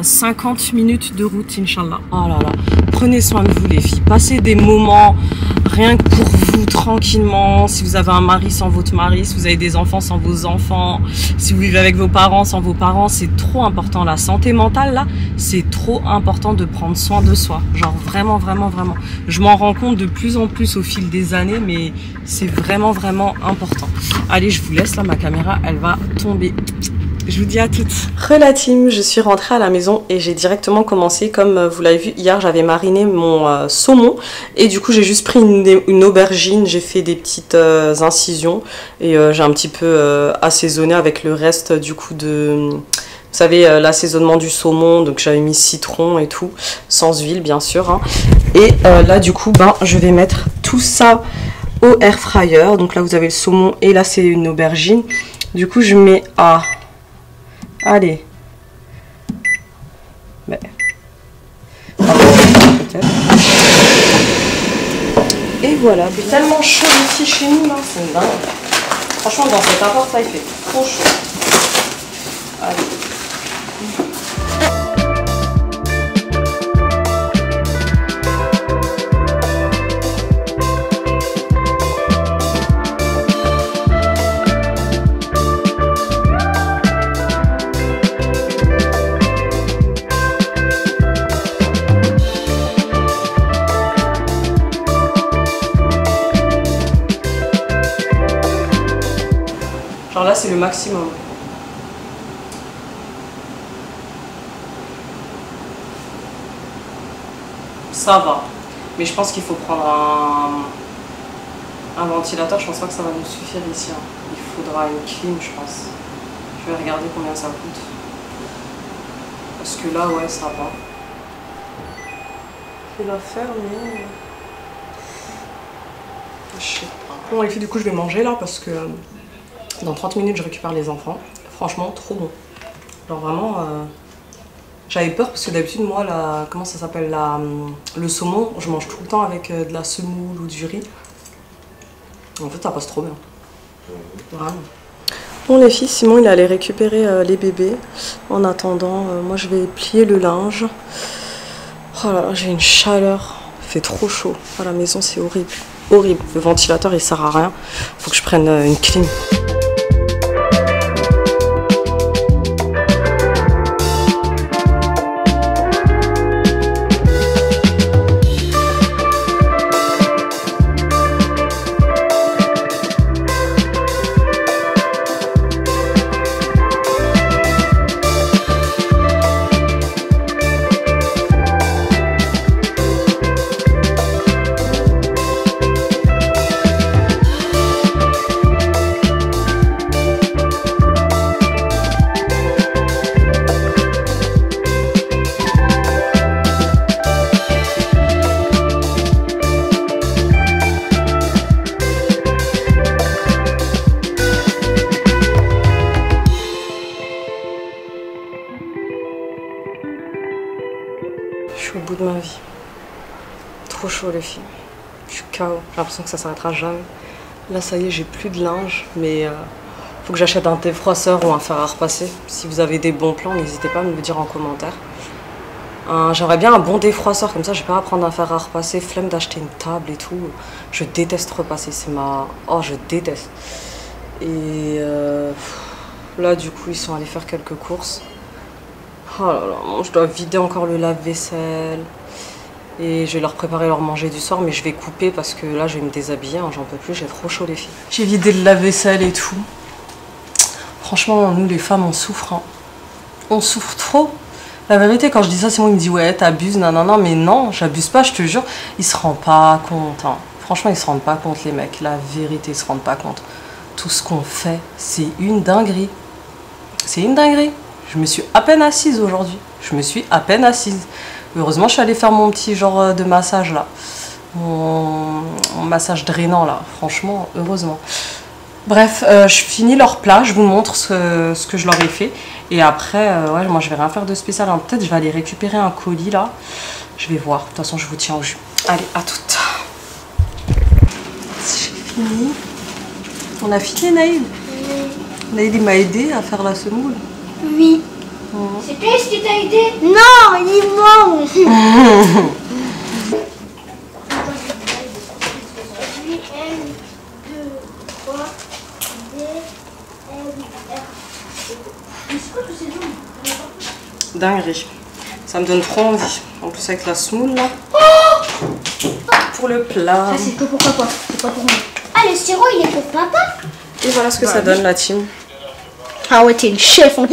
50 minutes de route, Inch'Allah. Oh là là, prenez soin de vous les filles, passez des moments rien que pour vous, tranquillement. Si vous avez un mari, sans votre mari, si vous avez des enfants, sans vos enfants, si vous vivez avec vos parents, sans vos parents, c'est trop important. La santé mentale, là, c'est trop important de prendre soin de soi. Genre vraiment, vraiment, vraiment. Je m'en rends compte de plus en plus au fil des années, mais c'est vraiment, vraiment important. Allez, je vous laisse, là, ma caméra, elle va tomber. Je vous dis à toutes. Relative, je suis rentrée à la maison et j'ai directement commencé, comme vous l'avez vu hier, j'avais mariné mon saumon et du coup j'ai juste pris une aubergine, j'ai fait des petites incisions et j'ai un petit peu assaisonné avec le reste du coup de... Vous savez, l'assaisonnement du saumon, donc j'avais mis citron et tout, sans huile bien sûr. Hein. Et là du coup, ben, je vais mettre tout ça au air fryer. Donc là vous avez le saumon et là c'est une aubergine. Du coup je mets à... Allez. Mais... Et voilà. C'est tellement chaud ici chez nous là, c'est dingue. Franchement dans cet appart là il fait trop chaud. Allez. Genre là c'est le maximum. Ça va. Mais je pense qu'il faut prendre un ventilateur. Je pense pas que ça va nous suffire ici. Hein. Il faudra une clim je pense. Je vais regarder combien ça coûte. Parce que là ouais ça va. Je vais la faire mais... Je sais pas. Bon les filles du coup je vais manger là parce que... Dans 30 minutes, je récupère les enfants. Franchement, trop bon. Genre vraiment, j'avais peur parce que d'habitude, moi, comment ça s'appelle, le saumon, je mange tout le temps avec de la semoule ou du riz. En fait, ça passe trop bien. Vraiment. Bon les filles, Simon, il allait récupérer les bébés. En attendant, moi, je vais plier le linge. Oh là là, j'ai une chaleur. Il fait trop chaud. À la maison, c'est horrible. Horrible. Le ventilateur, il sert à rien. Faut que je prenne une clim. Je suis au bout de ma vie. Trop chaud les filles. Je suis KO. J'ai l'impression que ça s'arrêtera jamais. Là ça y est, j'ai plus de linge, mais faut que j'achète un défroisseur ou un fer à repasser. Si vous avez des bons plans, n'hésitez pas à me le dire en commentaire. J'aimerais bien un bon défroisseur, comme ça j'ai pas à prendre un fer à repasser, flemme d'acheter une table et tout. Je déteste repasser, c'est ma... Oh, je déteste. Et là du coup ils sont allés faire quelques courses. Oh là là, je dois vider encore le lave-vaisselle. Et je vais leur préparer leur manger du soir, mais je vais couper parce que là je vais me déshabiller, hein, j'en peux plus, j'ai trop chaud les filles. J'ai vidé le lave-vaisselle et tout. Franchement, nous les femmes on souffre, hein. On souffre trop. La vérité, quand je dis ça, Simon il me dit ouais t'abuses, nanana, mais non, j'abuse pas, je te jure. Ils se rendent pas compte, hein. Franchement ils se rendent pas compte les mecs, la vérité ils se rendent pas compte. tout ce qu'on fait, c'est une dinguerie. C'est une dinguerie. Je me suis à peine assise aujourd'hui. Je me suis à peine assise. Heureusement, je suis allée faire mon petit genre de massage là. Mon massage drainant là. Franchement, heureusement. Bref, je finis leur plat. Je vous montre ce que je leur ai fait. Et après, ouais, moi je vais rien faire de spécial. Hein. Peut-être je vais aller récupérer un colis là. Je vais voir. De toute façon, je vous tiens au jus. Allez, à toutes. J'ai fini. On a fini, Naïl. Naïl, il m'a aidé à faire la semoule. Oui. C'est toi qui t'a aidé? Non, il est mort. Dinguerie. Ça me donne trop envie. En plus avec la semoule là. Pour le plat. Ça c'est que pour papa, c'est pas pour moi. Ah, le sirop, il est pour papa. Et voilà ce que ça donne la team. Ah ouais, t'es une chef en Oh,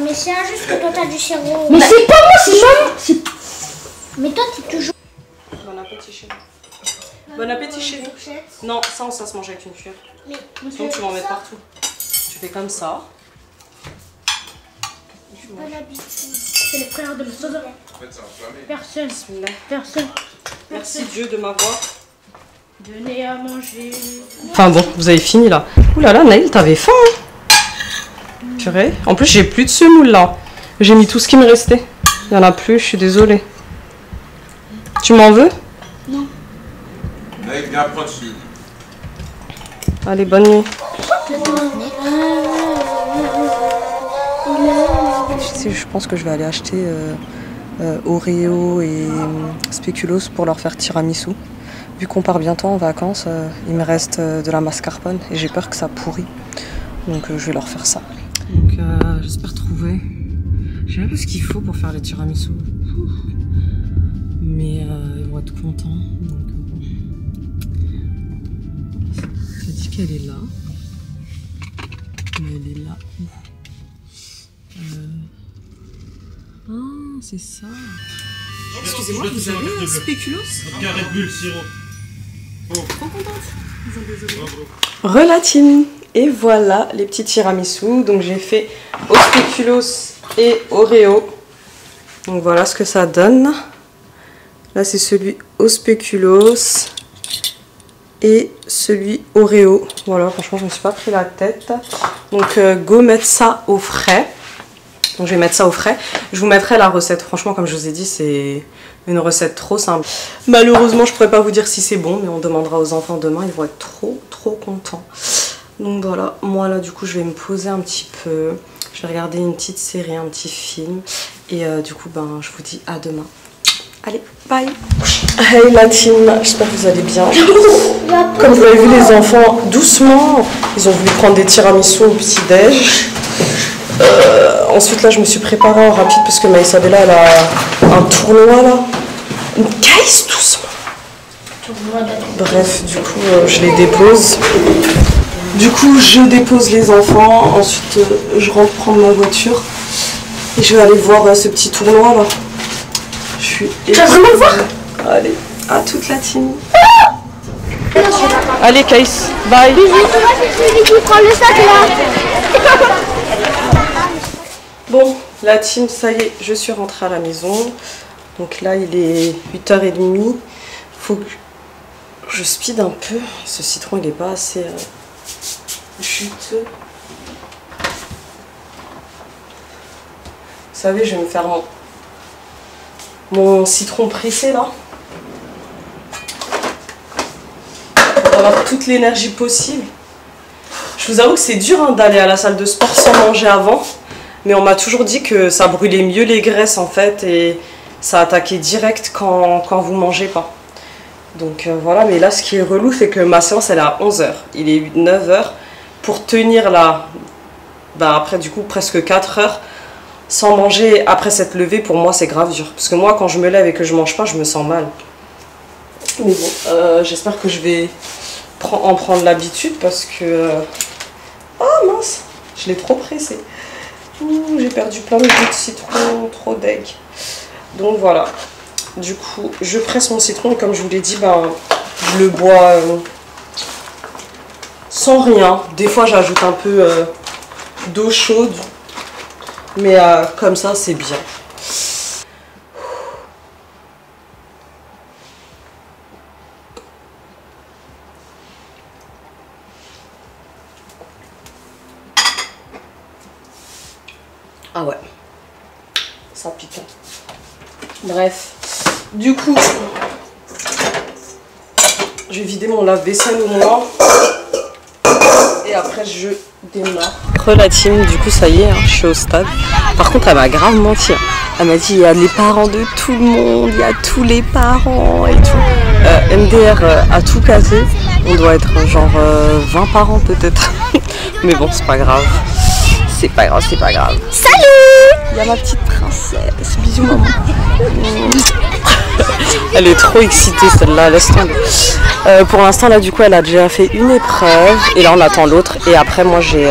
mais c'est injuste que toi t'as du sirop. Mais c'est pas moi, c'est maman. Mais toi, t'es toujours. Bon appétit chez nous. Bon appétit chez nous. Non, ça se mange avec une cuillère. Mais Donc tu vas en mettre partout. Tu fais comme ça. bon appétit. C'est le frère de le sauveur. Personne. Bismillah. Personne. Merci Dieu de m'avoir. Donnez à manger. Enfin bon, vous avez fini là. Ouh là là, Naïl, t'avais faim hein. Purée. En plus, j'ai plus de semoule là. J'ai mis tout ce qui me restait. Il y en a plus, je suis désolée. Tu m'en veux? Non. Naïl, viens prendre celui. Allez, bonne nuit. Je pense que je vais aller acheter Oreo et Spéculoos pour leur faire tiramisu. Vu qu'on part bientôt en vacances, il me reste de la mascarpone et j'ai peur que ça pourrit. Donc je vais leur faire ça. Donc j'espère trouver. Je sais pas ce qu'il faut pour faire les tiramisu. Mais ils vont être contents. Donc elle dit qu'elle est là. Mais elle est là où? Ah, c'est ça. Excusez-moi, vous avez Spéculoos? Red Bull, sirop. Trop contente. Relatine. Et voilà les petits tiramisu. Donc j'ai fait au Spéculoos et Oreo. Donc voilà ce que ça donne. Là c'est celui au Spéculoos et celui Oreo. Voilà, franchement je me suis pas pris la tête. Donc go mettre ça au frais. Donc je vais mettre ça au frais. Je vous mettrai la recette. Franchement, comme je vous ai dit, c'est une recette trop simple. Malheureusement, je pourrais pas vous dire si c'est bon, mais on demandera aux enfants demain. Ils vont être trop contents. Donc voilà, moi là du coup, je vais me poser un petit peu. Je vais regarder une petite série, un petit film. Et du coup, ben, je vous dis à demain. Allez, bye. Hey la team, j'espère que vous allez bien. Comme vous l'avez vu, les enfants, doucement, ils ont voulu prendre des tiramisu au petit-déj. Ensuite là je me suis préparée en rapide parce que Maïsabella elle a un tournoi là. Une caisse doucement. Bref, du coup je les dépose. Du coup je dépose les enfants. Ensuite je rentre prendre ma voiture. Et je vais aller voir ce petit tournoi là. Je suis... Tu vas vraiment le voir? Allez, à toute la team. Allez Caïs, bye. Prends le sac là. Bon, la team, ça y est, je suis rentrée à la maison. Donc là, il est 8h30. Faut que je speed un peu. Ce citron, il n'est pas assez juteux. Vous savez, je vais me faire mon citron pressé là. Pour avoir toute l'énergie possible. Je vous avoue que c'est dur hein, d'aller à la salle de sport sans manger avant. Mais on m'a toujours dit que ça brûlait mieux les graisses en fait et ça attaquait direct quand vous mangez pas. Donc voilà, mais là ce qui est relou c'est que ma séance elle est à 11h. Il est 9h. Pour tenir là, bah, après du coup presque 4 heures sans manger après cette levée, pour moi c'est grave dur. Parce que moi quand je me lève et que je mange pas, je me sens mal. Mais bon, j'espère que je vais en prendre l'habitude parce que... Ah mince, je l'ai trop pressé. J'ai perdu plein de jus de citron, trop deg. Donc voilà. Du coup, je presse mon citron et comme je vous l'ai dit, ben, je le bois sans rien. Des fois j'ajoute un peu d'eau chaude, mais comme ça c'est bien. Ah ouais, ça pique. Bref, du coup, je vais vider mon lave-vaisselle au moins. Et après je démarre. La team, du coup ça y est, hein, je suis au stade. Par contre elle m'a grave menti. Elle m'a dit il y a les parents de tout le monde, il y a tous les parents et tout. MDR a tout cassé. On doit être genre 20 parents peut-être. Mais bon c'est pas grave. C'est pas grave, c'est pas grave. Salut! Il y a ma petite princesse. Bisous maman. Elle est trop excitée celle-là, laisse tomber. Pour l'instant là du coup elle a déjà fait une épreuve et là on attend l'autre et après moi j'ai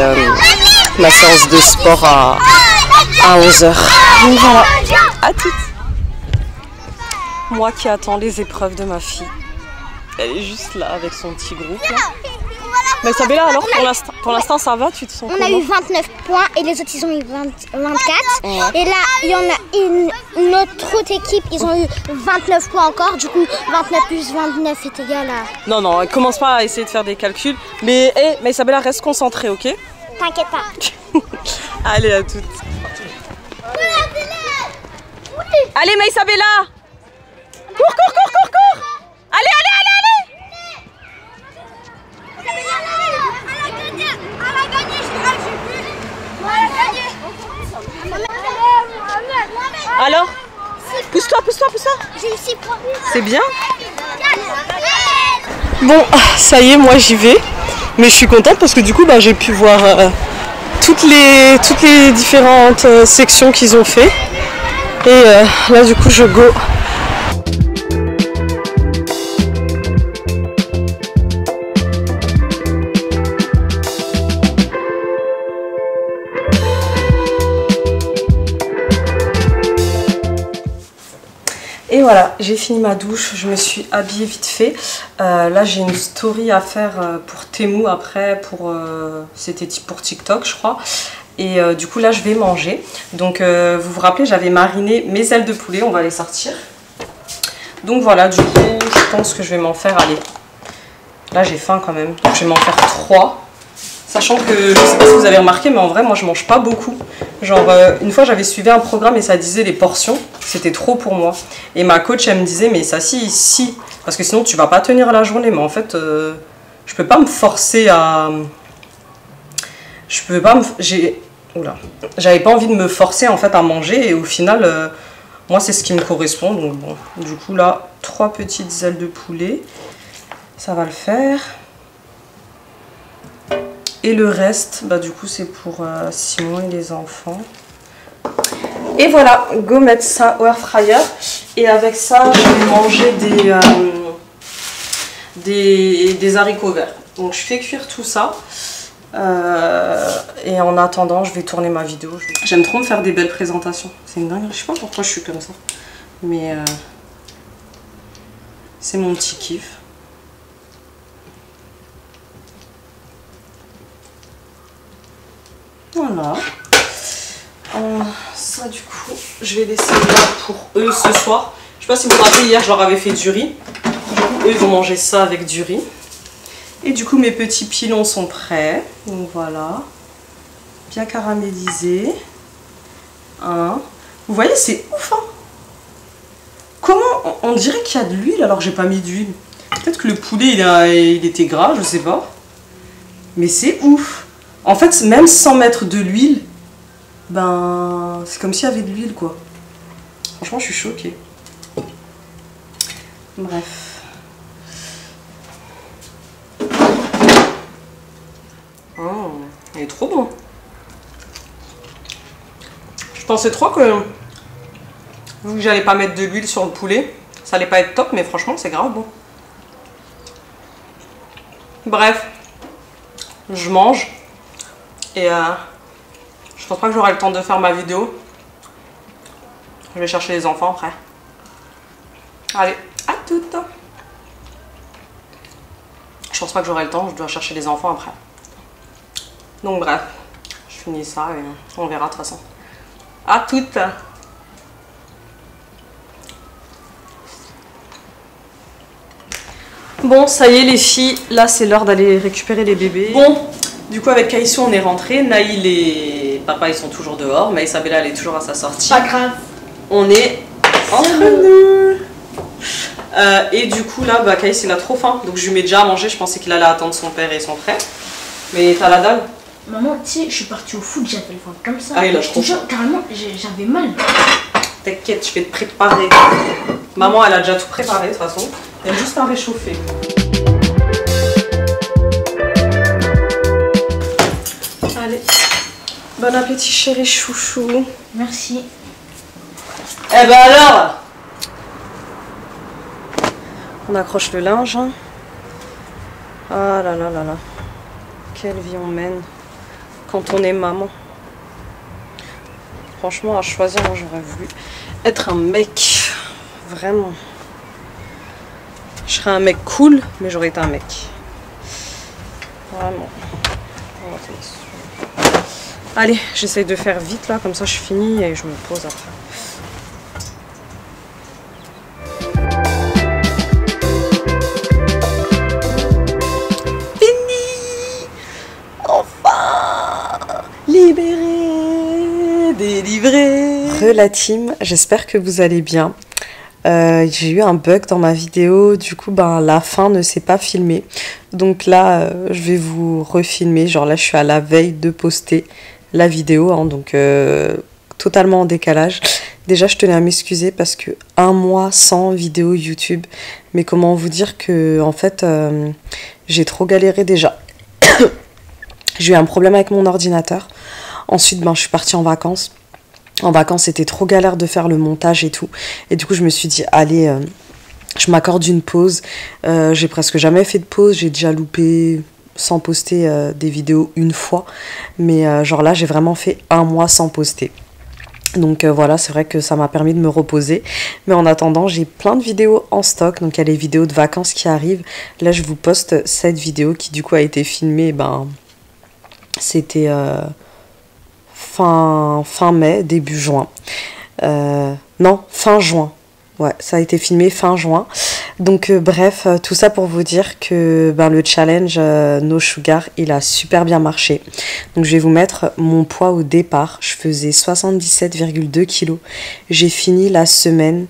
ma séance de sport à 11h. Donc voilà, à toutes. Moi qui attends les épreuves de ma fille. Elle est juste là avec son petit groupe là. Mais Isabella alors pour l'instant ça va, tu te sens comment? On a eu 29 points et les autres ils ont eu 24. Ouais. Et là il y en a une autre équipe, ils ont eu 29 points encore. Du coup 29 plus 29 est égal à... Non non, commence pas à essayer de faire des calculs. Mais, mais Isabella reste concentrée, ok? T'inquiète pas. Allez à toutes. Allez Isabella, cours. Allez. Alors, pousse-toi. J'ai eu 6 points. C'est bien. Bon, ça y est, moi j'y vais. Mais je suis contente parce que du coup, j'ai pu voir toutes les différentes sections qu'ils ont fait. Et là, du coup, je go. Et voilà, j'ai fini ma douche, je me suis habillée vite fait. Là j'ai une story à faire pour Temu après, c'était pour TikTok je crois. Et du coup là je vais manger. Donc vous vous rappelez, j'avais mariné mes ailes de poulet, on va les sortir. Donc voilà, du coup je pense que je vais m'en faire, allez. Là j'ai faim quand même, donc je vais m'en faire 3. Sachant que, je sais pas si vous avez remarqué, mais en vrai moi je mange pas beaucoup. Genre une fois j'avais suivi un programme et ça disait les portions, c'était trop pour moi. Et ma coach elle me disait mais ça si, parce que sinon tu vas pas tenir la journée. Mais en fait je peux pas me forcer à... Je peux pas me... J'avais pas envie de me forcer en fait à manger et au final moi c'est ce qui me correspond. Donc bon, du coup là 3 petites ailes de poulet, ça va le faire. Et le reste, du coup, c'est pour Simon et les enfants. Et voilà, go mettre ça au air fryer. Et avec ça, je vais manger des haricots verts. Donc, je fais cuire tout ça. Et en attendant, je vais tourner ma vidéo. J'aime trop me faire des belles présentations. C'est une dinguerie. Je sais pas pourquoi je suis comme ça. Mais c'est mon petit kiff. Voilà. Ça du coup, je vais laisser là pour eux ce soir. Je sais pas si vous vous rappelez, hier je leur avais fait du riz. Du coup, eux ils vont manger ça avec du riz. Et du coup mes petits pilons sont prêts. Donc voilà. Bien caramélisés. Hein. Vous voyez, c'est ouf hein. Comment on dirait qu'il y a de l'huile alors que j'ai pas mis d'huile. Peut-être que le poulet il était gras, je sais pas. Mais c'est ouf. En fait, même sans mettre de l'huile, c'est comme s'il y avait de l'huile, quoi. Franchement, je suis choquée. Bref. Oh, il est trop bon. Je pensais trop que, vu que j'allais pas mettre de l'huile sur le poulet, ça allait pas être top, mais franchement, c'est grave bon. Bref, je mange. Et je pense pas que j'aurai le temps de faire ma vidéo. Je vais chercher les enfants après. Allez, à toutes. Je Je pense pas que j'aurai le temps, je dois chercher les enfants après. Donc bref, je finis ça et on verra de toute façon. À toutes. Bon, ça y est les filles, là c'est l'heure d'aller récupérer les bébés. Bon, du coup avec Kaïsou on est rentré. Naïl et papa ils sont toujours dehors, mais Isabella elle est toujours à sa sortie. Pas grave. On est entre nous. Et du coup là, bah, Kaïs il a trop faim, donc je lui mets déjà à manger. Je pensais qu'il allait attendre son père et son frère. Mais t'as la dalle? Maman, tu sais, je suis partie au foot, j'avais le ventre comme ça. Ah, il a je trop te jure, carrément, j'avais mal. T'inquiète, je vais te préparer. Maman elle a déjà tout préparé de toute façon. Il y a juste à réchauffer. Allez, bon appétit chérie chouchou. Merci. Eh ben alors, on accroche le linge. Hein. Ah là là là là. Quelle vie on mène quand on est maman. Franchement, à choisir, moi j'aurais voulu être un mec. Vraiment. Je serais un mec cool, mais j'aurais été un mec. Vraiment. Allez, j'essaye de faire vite là, comme ça je finis et je me pose après. Libéré, délivré. Re team, j'espère que vous allez bien. J'ai eu un bug dans ma vidéo, du coup ben, la fin ne s'est pas filmée. Donc là, je vais vous refilmer. Genre là, je suis à la veille de poster la vidéo, hein, donc totalement en décalage. Déjà, je tenais à m'excuser parce que un mois sans vidéo YouTube. Mais comment vous dire que en fait, j'ai trop galéré déjà. J'ai eu un problème avec mon ordinateur. Ensuite, ben, je suis partie en vacances. En vacances, c'était trop galère de faire le montage et tout. Et du coup, je me suis dit, allez, je m'accorde une pause. J'ai presque jamais fait de pause. J'ai déjà loupé sans poster des vidéos une fois. Mais genre là, j'ai vraiment fait un mois sans poster. Donc voilà, c'est vrai que ça m'a permis de me reposer. Mais en attendant, j'ai plein de vidéos en stock. Donc il y a les vidéos de vacances qui arrivent. Là, je vous poste cette vidéo qui du coup a été filmée, ben, c'était fin mai, début juin. Non, fin juin. Ouais, ça a été filmé fin juin. Donc bref, tout ça pour vous dire que ben, le challenge No Sugar, il a super bien marché. Donc je vais vous mettre mon poids au départ. Je faisais 77,2 kg. J'ai fini la semaine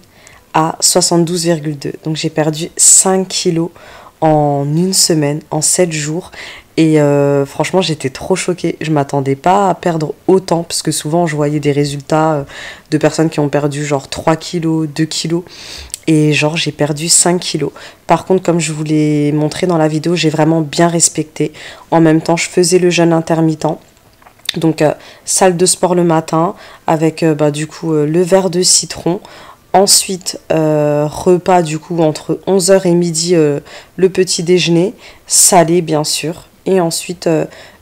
à 72,2. Donc j'ai perdu 5 kg en une semaine, en 7 jours. Et franchement, j'étais trop choquée. Je m'attendais pas à perdre autant, parce que souvent, je voyais des résultats de personnes qui ont perdu genre 3 kilos, 2 kilos. Et genre, j'ai perdu 5 kilos. Par contre, comme je vous l'ai montré dans la vidéo, j'ai vraiment bien respecté. En même temps, je faisais le jeûne intermittent. Donc, salle de sport le matin, avec bah, du coup le verre de citron. Ensuite, repas du coup entre 11h et midi, le petit déjeuner, salé bien sûr. Et ensuite,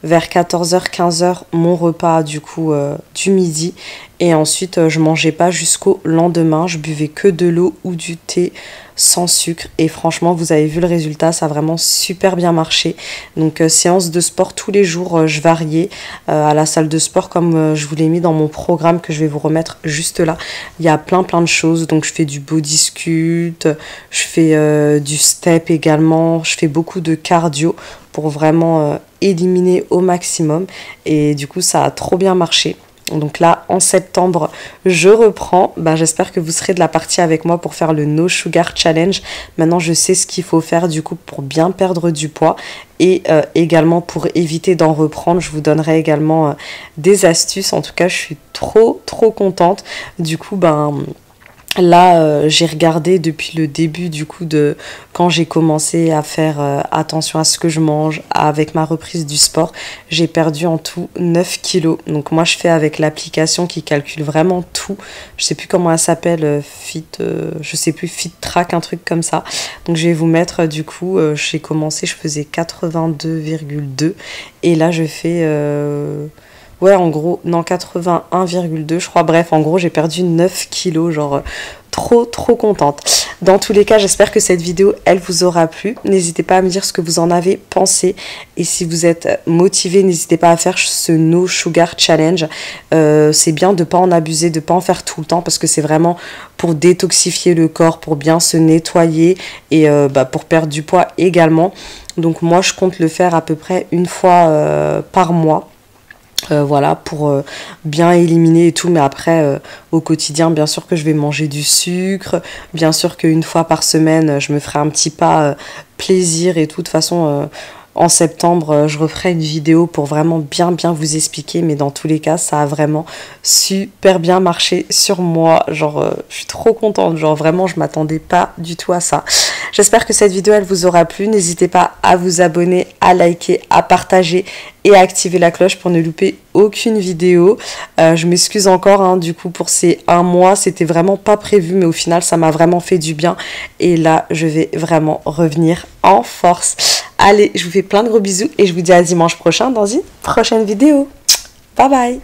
vers 14h, 15h, mon repas du coup du midi. Et ensuite, je mangeais pas jusqu'au lendemain. Je buvais que de l'eau ou du thé sans sucre. Et franchement, vous avez vu le résultat, ça a vraiment super bien marché. Donc, séance de sport tous les jours, je variais à la salle de sport comme je vous l'ai mis dans mon programme que je vais vous remettre juste là. Il y a plein de choses. Donc, je fais du body sculpt, je fais du step également. Je fais beaucoup de cardio pour vraiment éliminer au maximum. Et du coup, ça a trop bien marché. Donc là, en septembre, je reprends. Ben, j'espère que vous serez de la partie avec moi pour faire le No Sugar Challenge. Maintenant, je sais ce qu'il faut faire du coup pour bien perdre du poids. Et également pour éviter d'en reprendre, je vous donnerai également des astuces. En tout cas, je suis trop contente. Du coup, ben... Là, j'ai regardé depuis le début du coup de quand j'ai commencé à faire attention à ce que je mange avec ma reprise du sport. J'ai perdu en tout 9 kilos. Donc moi, je fais avec l'application qui calcule vraiment tout. Je sais plus comment elle s'appelle, je sais plus, Fit Track, un truc comme ça. Donc je vais vous mettre du coup, j'ai commencé, je faisais 82,2 et là je fais... ouais, en gros, non, 81,2 je crois. Bref, en gros, j'ai perdu 9 kilos, genre trop contente. Dans tous les cas, j'espère que cette vidéo, elle vous aura plu. N'hésitez pas à me dire ce que vous en avez pensé. Et si vous êtes motivé, n'hésitez pas à faire ce No Sugar Challenge. C'est bien de ne pas en abuser, de ne pas en faire tout le temps, parce que c'est vraiment pour détoxifier le corps, pour bien se nettoyer et pour perdre du poids également. Donc moi, je compte le faire à peu près une fois par mois. Voilà, pour bien éliminer et tout, mais après au quotidien, bien sûr que je vais manger du sucre, bien sûr qu'une fois par semaine je me ferai un petit pas plaisir et tout. De toute façon en septembre je referai une vidéo pour vraiment bien vous expliquer, mais dans tous les cas ça a vraiment super bien marché sur moi. Genre je suis trop contente, genre vraiment je m'attendais pas du tout à ça. J'espère que cette vidéo elle vous aura plu. N'hésitez pas à vous abonner, à liker, à partager et à activer la cloche pour ne louper aucune vidéo. Je m'excuse encore hein, du coup pour ces 1 mois, c'était vraiment pas prévu, mais au final ça m'a vraiment fait du bien et là je vais vraiment revenir en force. Allez, je vous fais plein de gros bisous et je vous dis à dimanche prochain dans une prochaine vidéo. Bye bye.